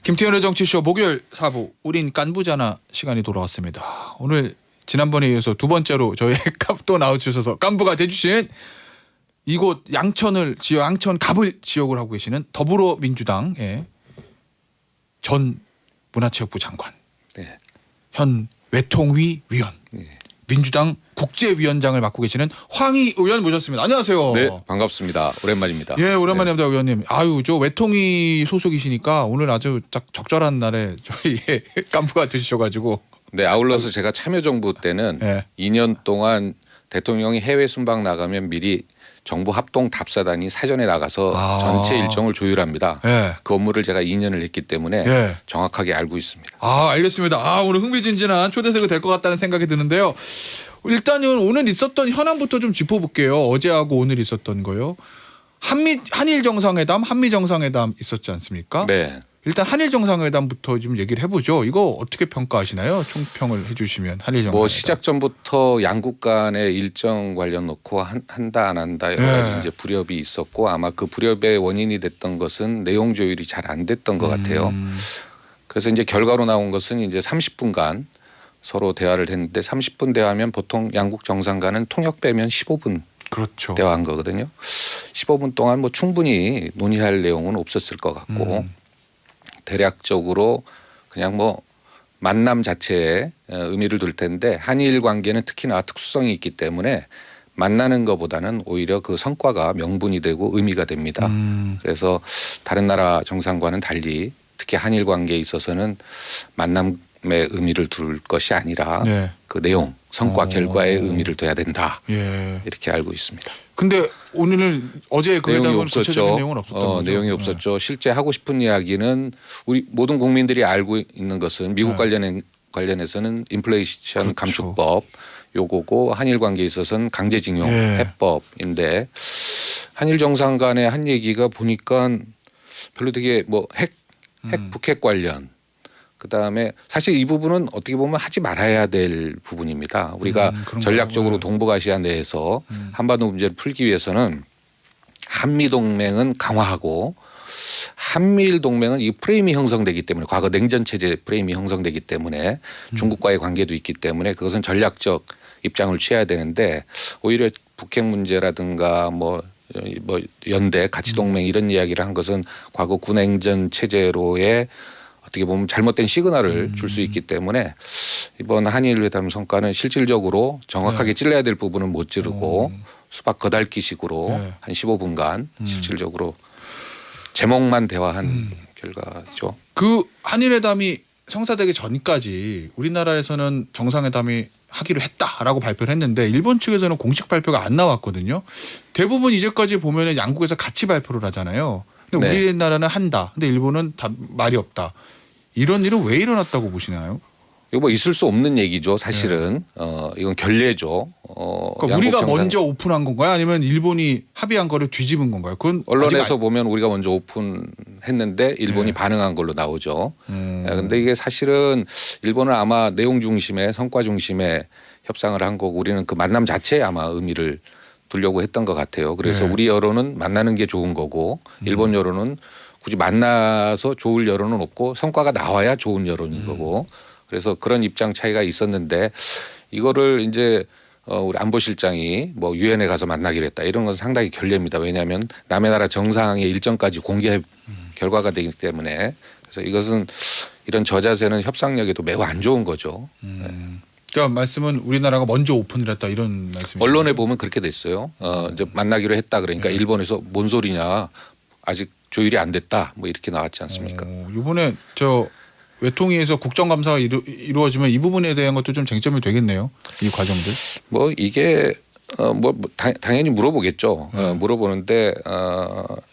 김태현의 정치쇼 목요일 4부 우린 깐부잖아 시간이 돌아왔습니다. 오늘 지난번에 이어서 두 번째로 저희 또 나와주셔서 깐부가 돼주신 이곳 양천 갑을 지역을 하고 계시는 더불어민주당의 전 문화체육부 장관, 네. 현 외통위 위원, 네. 민주당 국제위원장을 맡고 계시는 황희 의원 모셨습니다. 안녕하세요. 네, 반갑습니다. 오랜만입니다. 예, 오랜만입니다, 의원님. 아유, 저 외통위 소속이시니까 오늘 아주 딱 적절한 날에 저희 깐부가 되셔가지고. 네, 아울러서 제가 참여정부 때는 2년 동안 대통령이 해외 순방 나가면 미리 정부 합동 답사단이 사전에 나가서 전체 일정을 조율합니다. 그 업무를 제가 2년을 했기 때문에 정확하게 알고 있습니다. 알겠습니다. 오늘 흥미진진한 초대석이 될 것 같다는 생각이 드는데요. 일단은 오늘 있었던 현황부터 좀 짚어볼게요. 어제하고 오늘 있었던 거요. 한일 정상회담, 한미 정상회담 있었지 않습니까? 네. 일단 한일 정상회담부터 좀 얘기를 해보죠. 이거 어떻게 평가하시나요? 총평을 해주시면 한일 정상회담. 시작 전부터 양국 간의 일정 관련 놓고 한다 안 한다 여러 가지 이제 불협이 있었고 아마 그 불협의 원인이 됐던 것은 내용 조율이 잘 안 됐던 것 같아요. 그래서 이제 결과로 나온 것은 이제 30분간 서로 대화를 했는데 30분 대화하면 보통 양국 정상 간은 통역 빼면 15분. 그렇죠. 대화한 거거든요. 15분 동안 충분히 논의할 내용은 없었을 것 같고 대략적으로 그냥 만남 자체에 의미를 둘 텐데 한일 관계는 특히나 특수성이 있기 때문에 만나는 것보다는 오히려 그 성과가 명분이 되고 의미가 됩니다. 그래서 다른 나라 정상과는 달리 특히 한일 관계에 있어서는 만남의 의미를 둘 것이 아니라 그 내용, 성과, 결과에 의미를 둬야 된다. 이렇게 알고 있습니다. 근데 오늘은 어제 그 내용이 회담은 없었죠. 구체적인 내용은 없었던 거죠. 내용이 없었죠. 실제 하고 싶은 이야기는 우리 모든 국민들이 알고 있는 것은 미국 관련해서는 인플레이션 감축법 요거고 한일 관계에 있어서는 강제징용 해법인데 한일 정상 간의 한 얘기가 보니까 별로 되게 핵 북핵 관련 그다음에 사실 이 부분은 어떻게 보면 하지 말아야 될 부분입니다. 우리가 전략적으로 동북아시아 내에서 한반도 문제를 풀기 위해서는 한미동맹은 강화하고 한미일 동맹은 이 프레임이 형성되기 때문에 과거 냉전 체제 프레임이 형성되기 때문에 중국과의 관계도 있기 때문에 그것은 전략적 입장을 취해야 되는데 오히려 북핵 문제라든가 연대 가치동맹 이런 이야기를 한 것은 과거 군행전 체제로의 어떻게 보면 잘못된 시그널을 줄 수 있기 때문에 이번 한일 회담 성과는 실질적으로 정확하게 찔러야 될 부분은 못 찌르고 수박 거달기식으로 한 15분간 실질적으로 제목만 대화한 결과죠. 그 한일 회담이 성사되기 전까지 우리나라에서는 정상회담이 하기로 했다라고 발표를 했는데 일본 측에서는 공식 발표가 안 나왔거든요. 대부분 이제까지 보면은 양국에서 같이 발표를 하잖아요. 근데 우리나라는 한다. 근데 일본은 다 말이 없다. 이런 일은 왜 일어났다고 보시나요? 이거 있을 수 없는 얘기죠. 사실은 이건 결례죠. 그러니까 우리가 먼저 오픈한 건가요? 아니면 일본이 합의한 거를 뒤집은 건가요? 그건 언론에서 보면 우리가 먼저 오픈했는데 일본이 반응한 걸로 나오죠. 근데 이게 사실은 일본은 아마 내용 중심의 성과 중심의 협상을 한 거고 우리는 그 만남 자체에 아마 의미를 두려고 했던 것 같아요. 그래서 우리 여론은 만나는 게 좋은 거고 일본 여론은 굳이 만나서 좋을 여론은 없고 성과가 나와야 좋은 여론인 거고 그래서 그런 입장 차이가 있었는데 이거를 이제 우리 안보실장이 뭐 유엔에 가서 만나기로 했다 이런 건 상당히 결례입니다. 왜냐하면 남의 나라 정상의 일정까지 공개 결과가 되기 때문에 그래서 이것은 이런 저자세는 협상력에도 매우 안 좋은 거죠. 그러니까 말씀은 우리나라가 먼저 오픈을 했다 이런 말씀이죠. 언론에 보면 그렇게 됐어요. 이제 만나기로 했다 그러니까 일본에서 뭔 소리냐 아직 조율이 안 됐다 뭐 이렇게 나왔지 않습니까? 이번에 저 외통위에서 국정감사가 이루어지면 이 부분에 대한 것도 좀 쟁점이 되겠네요. 이 과정들. 뭐 이게 당연히 물어보겠죠. 물어보는데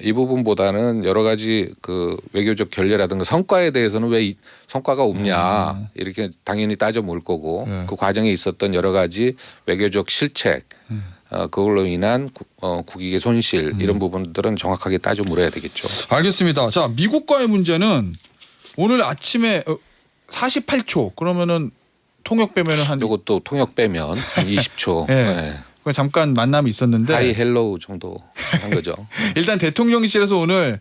이 부분보다는 여러 가지 그 외교적 결례라든가 성과에 대해서는 왜 이 성과가 없냐 이렇게 당연히 따져 물 거고 그 과정에 있었던 여러 가지 외교적 실책 그걸로 인한 국익의 손실 이런 부분들은 정확하게 따져 물어야 되겠죠. 알겠습니다. 자, 미국과의 문제는 오늘 아침에 48초 그러면은 통역 빼면은 한 이것도 통역 빼면 한 20초. 네. 잠깐 만남이 있었는데 하이 헬로우 정도 한 거죠. 일단 대통령실에서 오늘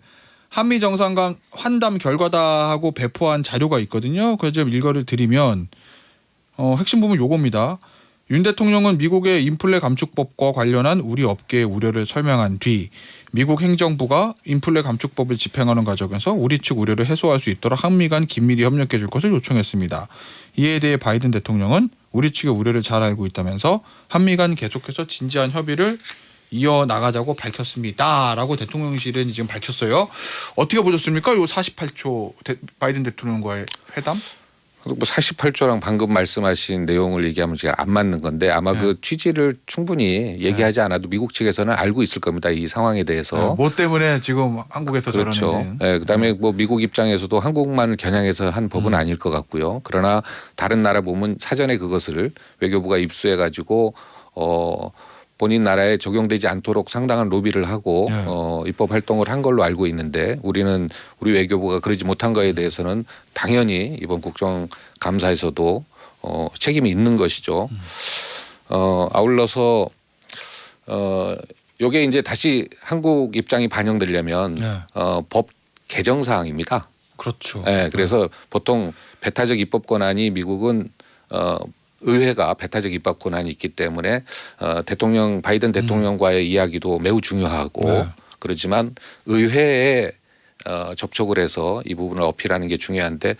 한미 정상간 환담 결과다 하고 배포한 자료가 있거든요. 그래서 좀 일거를 드리면 핵심 부분 요겁니다. 윤 대통령은 미국의 인플레 감축법과 관련한 우리 업계의 우려를 설명한 뒤 미국 행정부가 인플레 감축법을 집행하는 과정에서 우리 측 우려를 해소할 수 있도록 한미 간 긴밀히 협력해 줄 것을 요청했습니다. 이에 대해 바이든 대통령은 우리 측의 우려를 잘 알고 있다면서 한미 간 계속해서 진지한 협의를 이어나가자고 밝혔습니다. 라고 대통령실은 지금 밝혔어요. 어떻게 보셨습니까? 요 48초 바이든 대통령과의 회담? 뭐 48조랑 방금 말씀하신 내용을 얘기하면 제가 안 맞는 건데 아마 그 취지를 충분히 얘기하지 않아도 미국 측에서는 알고 있을 겁니다. 이 상황에 대해서. 뭐 때문에 지금 한국에서 그렇죠. 저러는지. 네, 그다음에 뭐 미국 입장에서도 한국만을 겨냥해서 한 법은 아닐 것 같고요. 그러나 다른 나라 보면 사전에 그것을 외교부가 입수해 가지고 본인 나라에 적용되지 않도록 상당한 로비를 하고 입법 활동을 한 걸로 알고 있는데 우리는 우리 외교부가 그러지 못한 거에 대해서는 당연히 이번 국정감사에서도 책임이 있는 것이죠. 아울러서 요게 이제 다시 한국 입장이 반영되려면 법 개정 사항입니다. 그렇죠. 네, 그래서 보통 배타적 입법 권한이 미국은 의회가 배타적 입법 권한이 있기 때문에 바이든 대통령과의 이야기도 매우 중요하고 그렇지만 의회에 접촉을 해서 이 부분을 어필하는 게 중요한데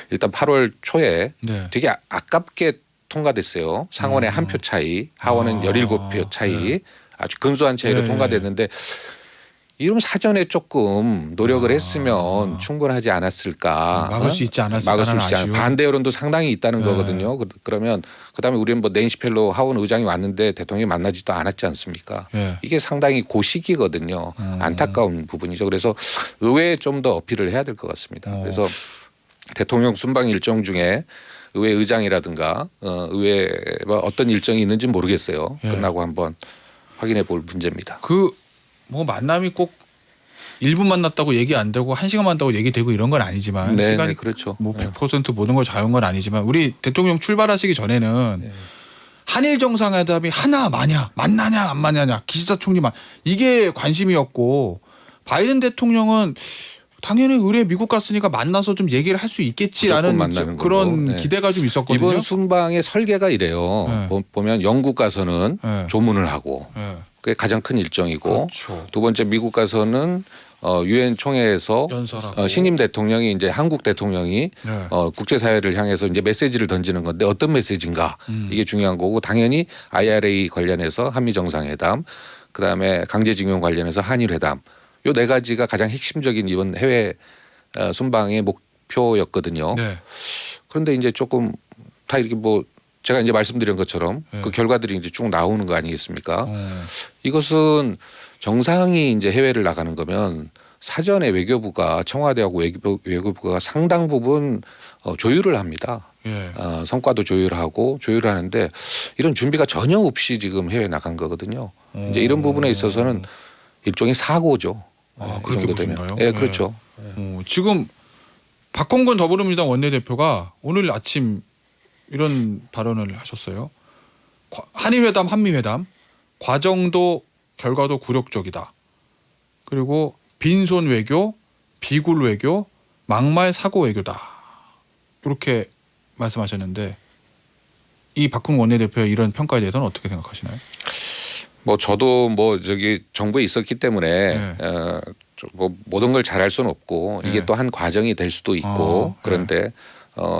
일단 8월 초에 되게 아깝게 통과됐어요. 상원의 한 표 차이, 하원은 17표 차이 아주 근소한 차이로 통과됐는데 이러면 사전에 조금 노력을 했으면 충분하지 않았을까. 막을 수 있지 않았을까. 막을 수 있지 않았을까. 반대 여론도 상당히 있다는 거거든요. 그러면 그다음에 우리는 뭐 낸시 펠로 하원 의장이 왔는데 대통령이 만나지도 않았지 않습니까. 이게 상당히 고시기거든요. 안타까운 부분이죠. 그래서 의회에 좀 더 어필을 해야 될 것 같습니다. 그래서 대통령 순방 일정 중에 의회 의장이라든가 의회와 어떤 일정이 있는지 모르겠어요. 끝나고 한번 확인해 볼 문제입니다. 뭐 만남이 꼭 1분 만났다고 얘기 안 되고 1시간 만났다고 얘기되고 이런 건 아니지만 시간이 그렇죠. 뭐 100% 모든 걸 자유한 건 아니지만 우리 대통령 출발하시기 전에는 한일 정상회담이 하나 마냐 만나냐 안 만나냐 기시다 총리만 이게 관심이었고 바이든 대통령은 당연히 의뢰 미국 갔으니까 만나서 좀 얘기를 할 수 있겠지라는 그런 기대가 좀 있었거든요. 이번 순방의 설계가 이래요. 보면 영국 가서는 조문을 하고 그게 가장 큰 일정이고 두 번째 미국 가서는 유엔 총회에서 신임 대통령이 이제 한국 대통령이 국제사회를 향해서 이제 메시지를 던지는 건데 어떤 메시지인가 이게 중요한 거고 당연히 IRA 관련해서 한미 정상회담 그다음에 강제징용 관련해서 한일회담 요 네 가지가 가장 핵심적인 이번 해외 순방의 목표였거든요. 그런데 이제 조금 다 이렇게 뭐 제가 이제 말씀드린 것처럼 그 결과들이 이제 쭉 나오는 거 아니겠습니까? 이것은 정상이 이제 해외를 나가는 거면 사전에 외교부가 청와대하고 외교부가 상당 부분 조율을 합니다. 성과도 조율하고 조율하는데 이런 준비가 전혀 없이 지금 해외 나간 거거든요. 이제 이런 부분에 있어서는 일종의 사고죠. 그렇게 보시나요? 예, 그렇죠. 지금 박홍근 더불어민주당 원내대표가 오늘 아침 이런 발언을 하셨어요. 한일회담, 한미회담 과정도 결과도 굴욕적이다. 그리고 빈손 외교, 비굴 외교, 막말 사고 외교다. 이렇게 말씀하셨는데 이 박홍근 원내대표의 이런 평가에 대해서는 어떻게 생각하시나요? 뭐 저도 뭐 저기 정부에 있었기 때문에 뭐 모든 걸 잘할 수는 없고 이게 또 한 과정이 될 수도 있고 그런데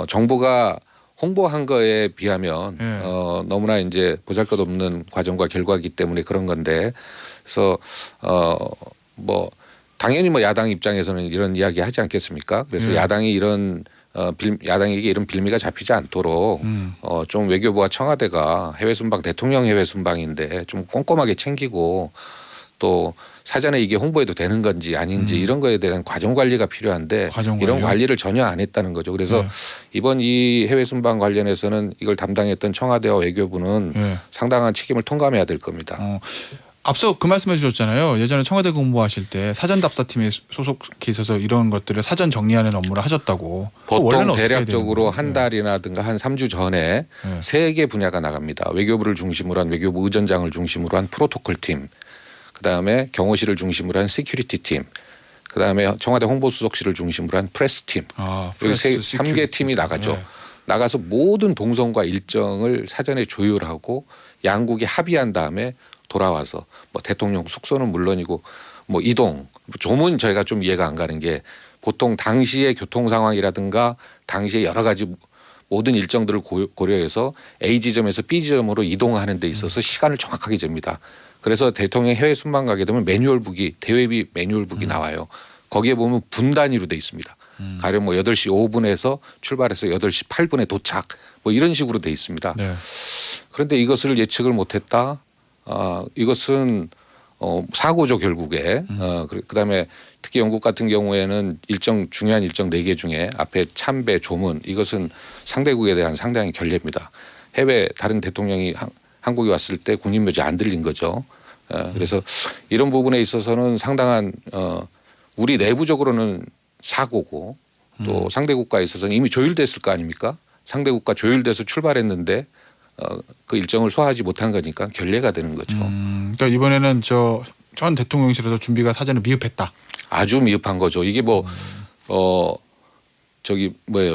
정부가 홍보한 거에 비하면 너무나 이제 보잘것없는 과정과 결과이기 때문에 그런 건데 그래서 뭐 당연히 뭐 야당 입장에서는 이런 이야기 하지 않겠습니까? 그래서 야당이 이런 야당에게 이런 빌미가 잡히지 않도록 좀 외교부와 청와대가 해외 순방 대통령 해외 순방인데 좀 꼼꼼하게 챙기고 또 사전에 이게 홍보해도 되는 건지 아닌지 이런 거에 대한 과정 관리가 필요한데 이런 관리를 전혀 안 했다는 거죠. 그래서 이번 이 해외 순방 관련해서는 이걸 담당했던 청와대와 외교부는 상당한 책임을 통감해야 될 겁니다. 앞서 그 말씀해 주셨잖아요. 예전에 청와대 공부하실 때 사전답사팀에 소속해 있어서 이런 것들을 사전 정리하는 업무를 하셨다고. 보통 대략적으로 한 달이나든가 한 3주 전에 3개 분야가 나갑니다. 외교부를 중심으로 한 외교부 의전장을 중심으로 한 프로토콜 팀, 그다음에 경호실을 중심으로 한 시큐리티 팀, 그다음에 청와대 홍보수석실을 중심으로 한 프레스 팀. 여기 3개 팀이 나가죠. 나가서 모든 동선과 일정을 사전에 조율하고 양국이 합의한 다음에 돌아와서 뭐 대통령 숙소는 물론이고 뭐 이동 조문 저희가 좀 이해가 안 가는 게 보통 당시의 교통 상황이라든가 당시의 여러 가지 모든 일정들을 고려해서 A 지점에서 B 지점으로 이동하는 데 있어서 시간을 정확하게 잽니다. 그래서 대통령 해외 순방 가게 되면 매뉴얼북이 대회비 매뉴얼북이 나와요. 거기에 보면 분 단위로 돼 있습니다. 가령 뭐 8시 5분에서 출발해서 8시 8분에 도착 뭐 이런 식으로 돼 있습니다. 그런데 이것을 예측을 못했다. 이것은 사고죠 결국에. 그다음에 특히 영국 같은 경우에는 중요한 일정 4개 중에 앞에 참배, 조문 이것은 상대국에 대한 상당히 결례입니다. 해외 다른 대통령이 한국에 왔을 때 국립묘지 안 들린 거죠. 그래서 이런 부분에 있어서는 상당한 우리 내부적으로는 사고고 또 상대국가에 있어서는 이미 조율됐을 거 아닙니까? 상대국가 조율돼서 출발했는데 그 일정을 소화하지 못한 거니까 결례가 되는 거죠. 그러니까 이번에는 전 대통령실에서 준비가 사전에 미흡했다. 아주 미흡한 거죠. 이게 뭐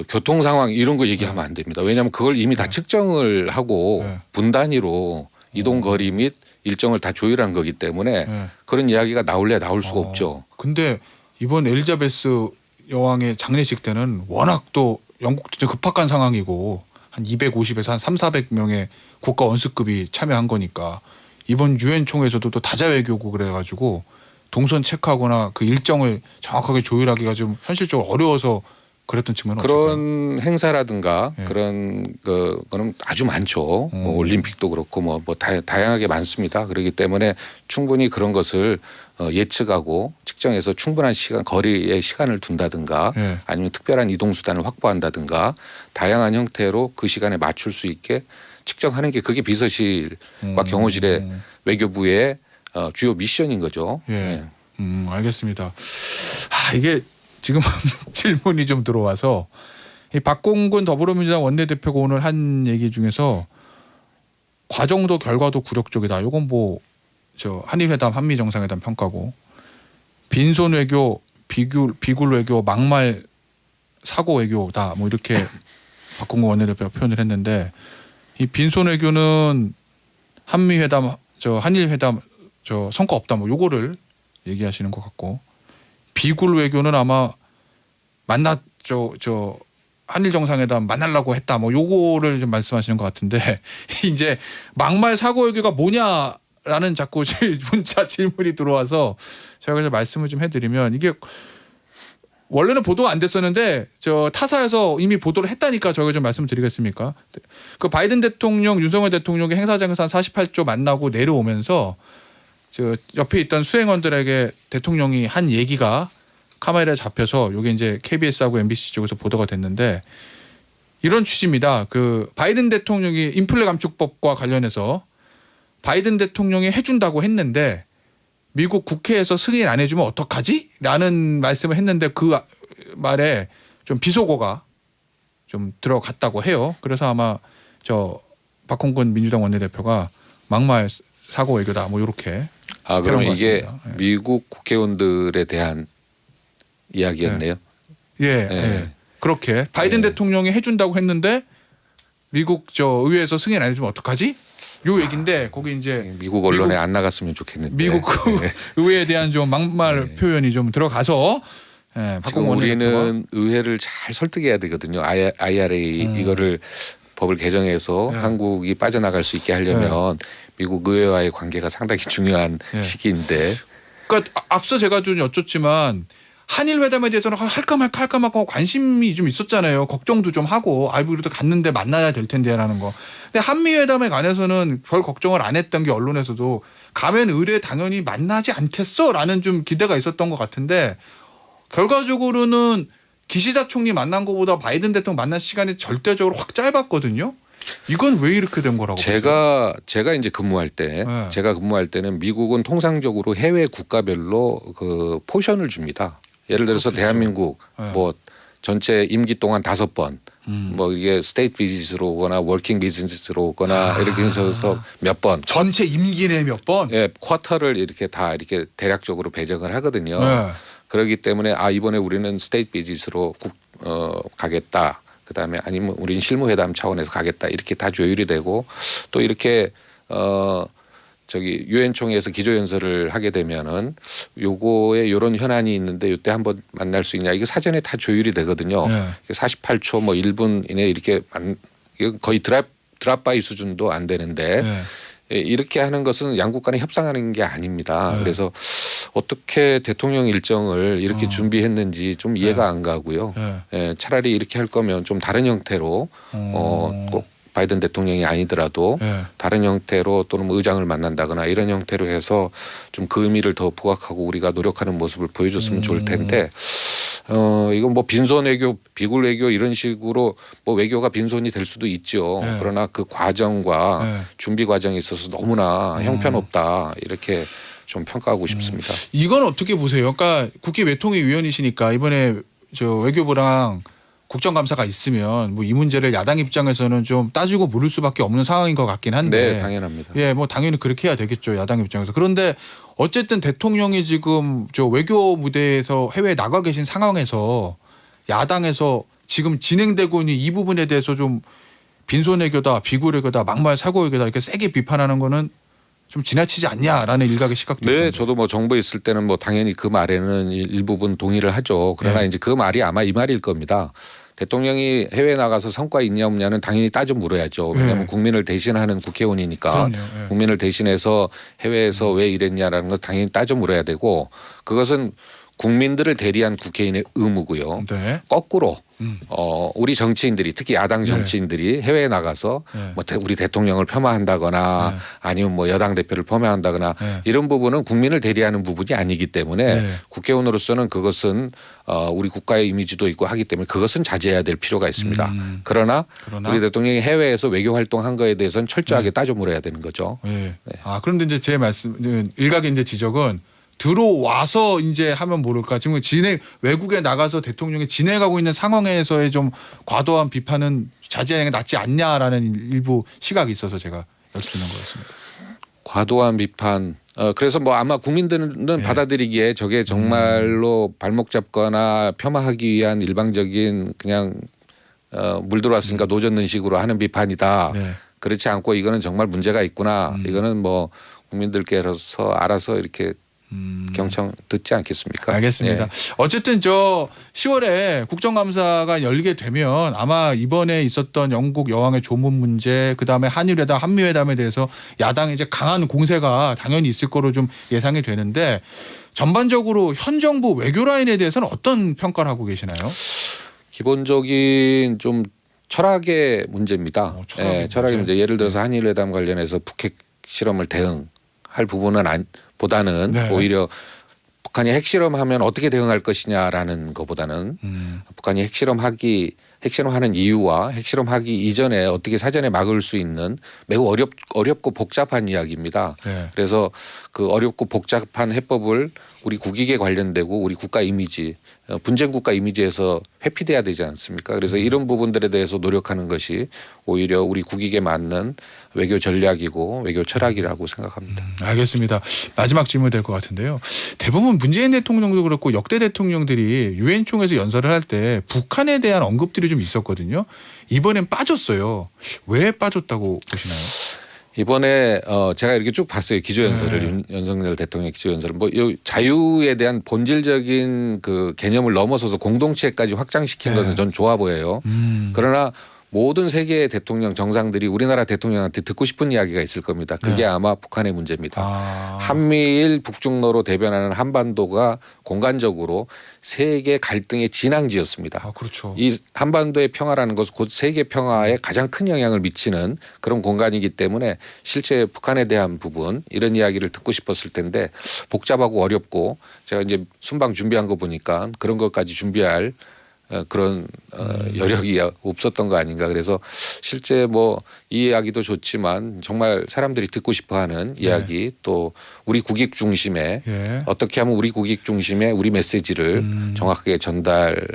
교통 상황 이런 거 얘기하면 안 됩니다. 왜냐하면 그걸 이미 다 측정을 하고 분 단위로 이동 거리 및 일정을 다 조율한 거기 때문에 그런 이야기가 나올 수가 없죠. 근데 이번 엘리자베스 여왕의 장례식 때는 워낙 또 영국도 급박한 상황이고 한 250에서 한 300~400명의 국가 원수급이 참여한 거니까 이번 유엔 총회에서도 또 다자 외교고 그래가지고 동선 체크하거나 그 일정을 정확하게 조율하기가 좀 현실적으로 어려워서 그랬던 측면은 그런 어떨까요? 행사라든가 그런 거는 아주 많죠. 뭐 올림픽도 그렇고 뭐 다양하게 많습니다. 그렇기 때문에 충분히 그런 것을 예측하고 측정해서 충분한 시간 거리에 시간을 둔다든가 아니면 특별한 이동 수단을 확보한다든가 다양한 형태로 그 시간에 맞출 수 있게 측정하는 게 그게 비서실과 경호실의 외교부의 주요 미션인 거죠. 알겠습니다. 이게 지금 질문이 좀 들어와서 이 박홍근 더불어민주당 원내대표가 오늘 한 얘기 중에서 과정도 결과도 굴욕적이다. 이건 뭐 한일회담, 한미정상회담 평가고 빈손 외교, 비굴 외교, 막말 사고 외교다. 뭐 이렇게 박홍근 원내대표가 표현을 했는데 이 빈손 외교는 한미회담, 한일회담 성과 없다. 뭐 요거를 얘기하시는 것 같고. 비굴 외교는 아마 한일 정상회담 만나려고 했다. 뭐 요거를 좀 말씀하시는 것 같은데 이제 막말 사고 외교가 뭐냐라는 자꾸 문자 질문이 들어와서 제가 그래서 말씀을 좀 해드리면 이게 원래는 보도가 안 됐었는데 타사에서 이미 보도를 했다니까 저희가 좀 말씀을 드리겠습니까? 그 바이든 대통령, 윤석열 대통령이 행사장에서 한 48조 만나고 내려오면서 옆에 있던 수행원들에게 대통령이 한 얘기가 카메라에 잡혀서 이게 이제 KBS하고 MBC 쪽에서 보도가 됐는데 이런 취지입니다. 그 바이든 대통령이 인플레 감축법과 관련해서 바이든 대통령이 해준다고 했는데 미국 국회에서 승인 안 해주면 어떡하지? 라는 말씀을 했는데 그 말에 좀 비속어가 좀 들어갔다고 해요. 그래서 아마 저 박홍근 민주당 원내대표가 막말 사고 외교다 뭐 이렇게. 그러면 이게 미국 국회의원들에 대한 이야기였네요. 예. 그렇게 바이든 대통령이 해준다고 했는데 미국 저 의회에서 승인 안 해주면 어떡하지? 요 얘기인데 거기 이제 미국 언론에 안 나갔으면 좋겠는데 미국 의회에 대한 좀 막말 표현이 좀 들어가서 지금 우리는 의회를 잘 설득해야 되거든요. IRA 이거를 법을 개정해서 한국이 빠져나갈 수 있게 하려면 미국 의회와의 관계가 상당히 중요한 시기인데. 그러니까 앞서 제가 좀 여쭙지만 한일 회담에 대해서는 할까 말까 관심이 좀 있었잖아요. 걱정도 좀 하고 그래도 갔는데 만나야 될 텐데라는 거. 근데 한미 회담에 관해서는 별 걱정을 안 했던 게 언론에서도 가면 의뢰 당연히 만나지 않겠어라는 좀 기대가 있었던 것 같은데 결과적으로는 기시다 총리 만난 것보다 바이든 대통령 만난 시간이 절대적으로 확 짧았거든요. 이건 왜 이렇게 된 거라고? 제가 이제 근무할 때는 미국은 통상적으로 해외 국가별로 그 포션을 줍니다. 예를 들어서 대한민국 뭐 전체 임기 동안 5번 뭐 이게 스테이트 비즈니스로 오거나 워킹 비즈니스로 오거나 이렇게 해서 몇 번 전체 임기 내에 몇 번? 쿼터를 이렇게 다 이렇게 대략적으로 배정을 하거든요. 그렇기 때문에 이번에 우리는 스테이트 비즈니스로 가겠다. 그다음에 아니면 우리는 실무회담 차원에서 가겠다. 이렇게 다 조율이 되고 또 이렇게 저기 유엔 총회에서 기조연설을 하게 되면은 요거에 요런 현안이 있는데 요때 한번 만날 수 있냐. 이거 사전에 다 조율이 되거든요. 48초 뭐 1분 이내 이렇게 거의 드랍바이 수준도 안 되는데 이렇게 하는 것은 양국 간에 협상하는 게 아닙니다. 그래서 어떻게 대통령 일정을 이렇게 준비했는지 좀 이해가 안 가고요. 차라리 이렇게 할 거면 좀 다른 형태로 꼭 바이든 대통령이 아니더라도 다른 형태로 또는 뭐 의장을 만난다거나 이런 형태로 해서 좀 그 의미를 더 부각하고 우리가 노력하는 모습을 보여줬으면 좋을 텐데 이건 뭐 빈손 외교, 비굴 외교 이런 식으로 뭐 외교가 빈손이 될 수도 있죠. 그러나 그 과정과 준비 과정에 있어서 너무나 형편없다 이렇게 좀 평가하고 싶습니다. 이건 어떻게 보세요? 그러니까 국회 외통위 위원이시니까 이번에 저 외교부랑 국정감사가 있으면 뭐 이 문제를 야당 입장에서는 좀 따지고 물을 수밖에 없는 상황인 것 같긴 한데. 네, 당연합니다. 뭐 당연히 그렇게 해야 되겠죠. 야당 입장에서. 그런데 어쨌든 대통령이 지금 저 외교 무대에서 해외에 나가 계신 상황에서 야당에서 지금 진행되고 있는 이 부분에 대해서 좀 빈손 외교다, 비굴 외교다, 막말 사고 외교다 이렇게 세게 비판하는 거는 좀 지나치지 않냐라는 일각의 시각도 네, 있던데. 저도 뭐 정부에 있을 때는 뭐 당연히 그 말에는 일부분 동의를 하죠. 그러나 이제 그 말이 아마 이 말일 겁니다. 대통령이 해외에 나가서 성과 있냐 없냐는 당연히 따져 물어야죠. 왜냐하면 국민을 대신하는 국회의원이니까 국민을 대신해서 해외에서 왜 이랬냐라는 걸 당연히 따져 물어야 되고 그것은 국민들을 대리한 국회의원의 의무고요. 거꾸로 우리 정치인들이 특히 야당 정치인들이 해외에 나가서 뭐 우리 대통령을 폄하한다거나 아니면 뭐 여당 대표를 폄하한다거나 이런 부분은 국민을 대리하는 부분이 아니기 때문에 국회의원으로서는 그것은 우리 국가의 이미지도 있고 하기 때문에 그것은 자제해야 될 필요가 있습니다. 그러나 우리 대통령이 해외에서 외교 활동한 거에 대해서는 철저하게 따져 물어야 되는 거죠. 그런데 이제 제 말씀 일각의 이제 지적은 들어와서 이제 하면 모를까. 지금 외국에 나가서 대통령이 지내가고 있는 상황에서의 좀 과도한 비판은 자제하는 게 낫지 않냐라는 일부 시각이 있어서 제가 여쭙는 거였습니다. 과도한 비판. 그래서 뭐 아마 국민들은 받아들이기에 저게 정말로 발목 잡거나 폄하하기 위한 일방적인 그냥 물 들어왔으니까 노젓는 식으로 하는 비판이다. 그렇지 않고 이거는 정말 문제가 있구나. 이거는 뭐 국민들께서 알아서 이렇게 경청 듣지 않겠습니까? 알겠습니다. 어쨌든 저 10월에 국정감사가 열리게 되면 아마 이번에 있었던 영국 여왕의 조문 문제 그다음에 한일회담 한미회담에 대해서 야당의 이제 강한 공세가 당연히 있을 거로 좀 예상이 되는데 전반적으로 현 정부 외교 라인에 대해서는 어떤 평가를 하고 계시나요? 기본적인 좀 철학의 문제입니다. 철학의 문제. 예를 들어서 한일회담 관련해서 북핵 실험을 대응할 부분은 보다는 오히려 북한이 핵실험하면 어떻게 대응할 것이냐라는 것보다는 북한이 핵실험하기 핵실험하는 이유와 핵실험하기 이전에 어떻게 사전에 막을 수 있는 매우 어렵고 복잡한 이야기입니다. 네. 그래서 그 어렵고 복잡한 해법을 우리 국익에 관련되고 우리 국가 이미지, 분쟁 국가 이미지에서 회피돼야 되지 않습니까? 그래서 이런 부분들에 대해서 노력하는 것이 오히려 우리 국익에 맞는 외교 전략이고 외교 철학이라고 생각합니다. 알겠습니다. 마지막 질문이 될 것 같은데요. 대부분 문재인 대통령도 그렇고 역대 대통령들이 유엔 총회에서 연설을 할 때 북한에 대한 언급들이 좀 있었거든요. 이번엔 빠졌어요. 왜 빠졌다고 보시나요? 이번에 제가 이렇게 쭉 봤어요. 기조연설을 윤석열 대통령 기조연설을 뭐 자유에 대한 본질적인 그 개념을 넘어서서 공동체까지 확장시킨 것은 전 좋아 보여요. 그러나 모든 세계의 대통령 정상들이 우리나라 대통령한테 듣고 싶은 이야기가 있을 겁니다. 그게 아마 북한의 문제입니다. 한미일 북중로로 대변하는 한반도가 공간적으로 세계 갈등의 진앙지였습니다. 그렇죠. 이 한반도의 평화라는 것은 곧 세계 평화에 가장 큰 영향을 미치는 그런 공간이기 때문에 실제 북한에 대한 부분 이런 이야기를 듣고 싶었을 텐데 복잡하고 어렵고 제가 이제 순방 준비한 거 보니까 그런 것까지 준비할 그런 여력이 없었던 거 아닌가. 그래서 실제 뭐 이 이야기도 좋지만 정말 사람들이 듣고 싶어하는 이야기 또 우리 국익 중심에 어떻게 하면 우리 국익 중심에 우리 메시지를 정확하게 전달할까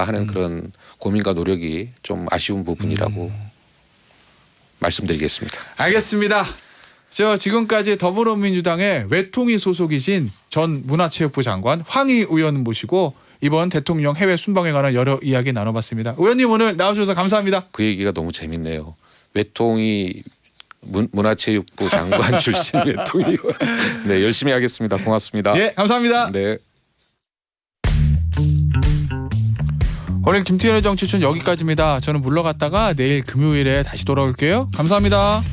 하는 그런 고민과 노력이 좀 아쉬운 부분이라고 말씀드리겠습니다. 알겠습니다. 저 지금까지 더불어민주당의 외통위 소속이신 전 문화체육부 장관 황희 의원 모시고 이번 대통령 해외 순방에 관한 여러 이야기 나눠봤습니다. 의원님 오늘 나와주셔서 감사합니다. 그 얘기가 너무 재밌네요. 외통위 문화체육부 장관 출신 외통위. 네, 열심히 하겠습니다. 고맙습니다. 예, 감사합니다. 네. 오늘 김태현의 정치춘 여기까지입니다. 저는 물러갔다가 내일 금요일에 다시 돌아올게요. 감사합니다.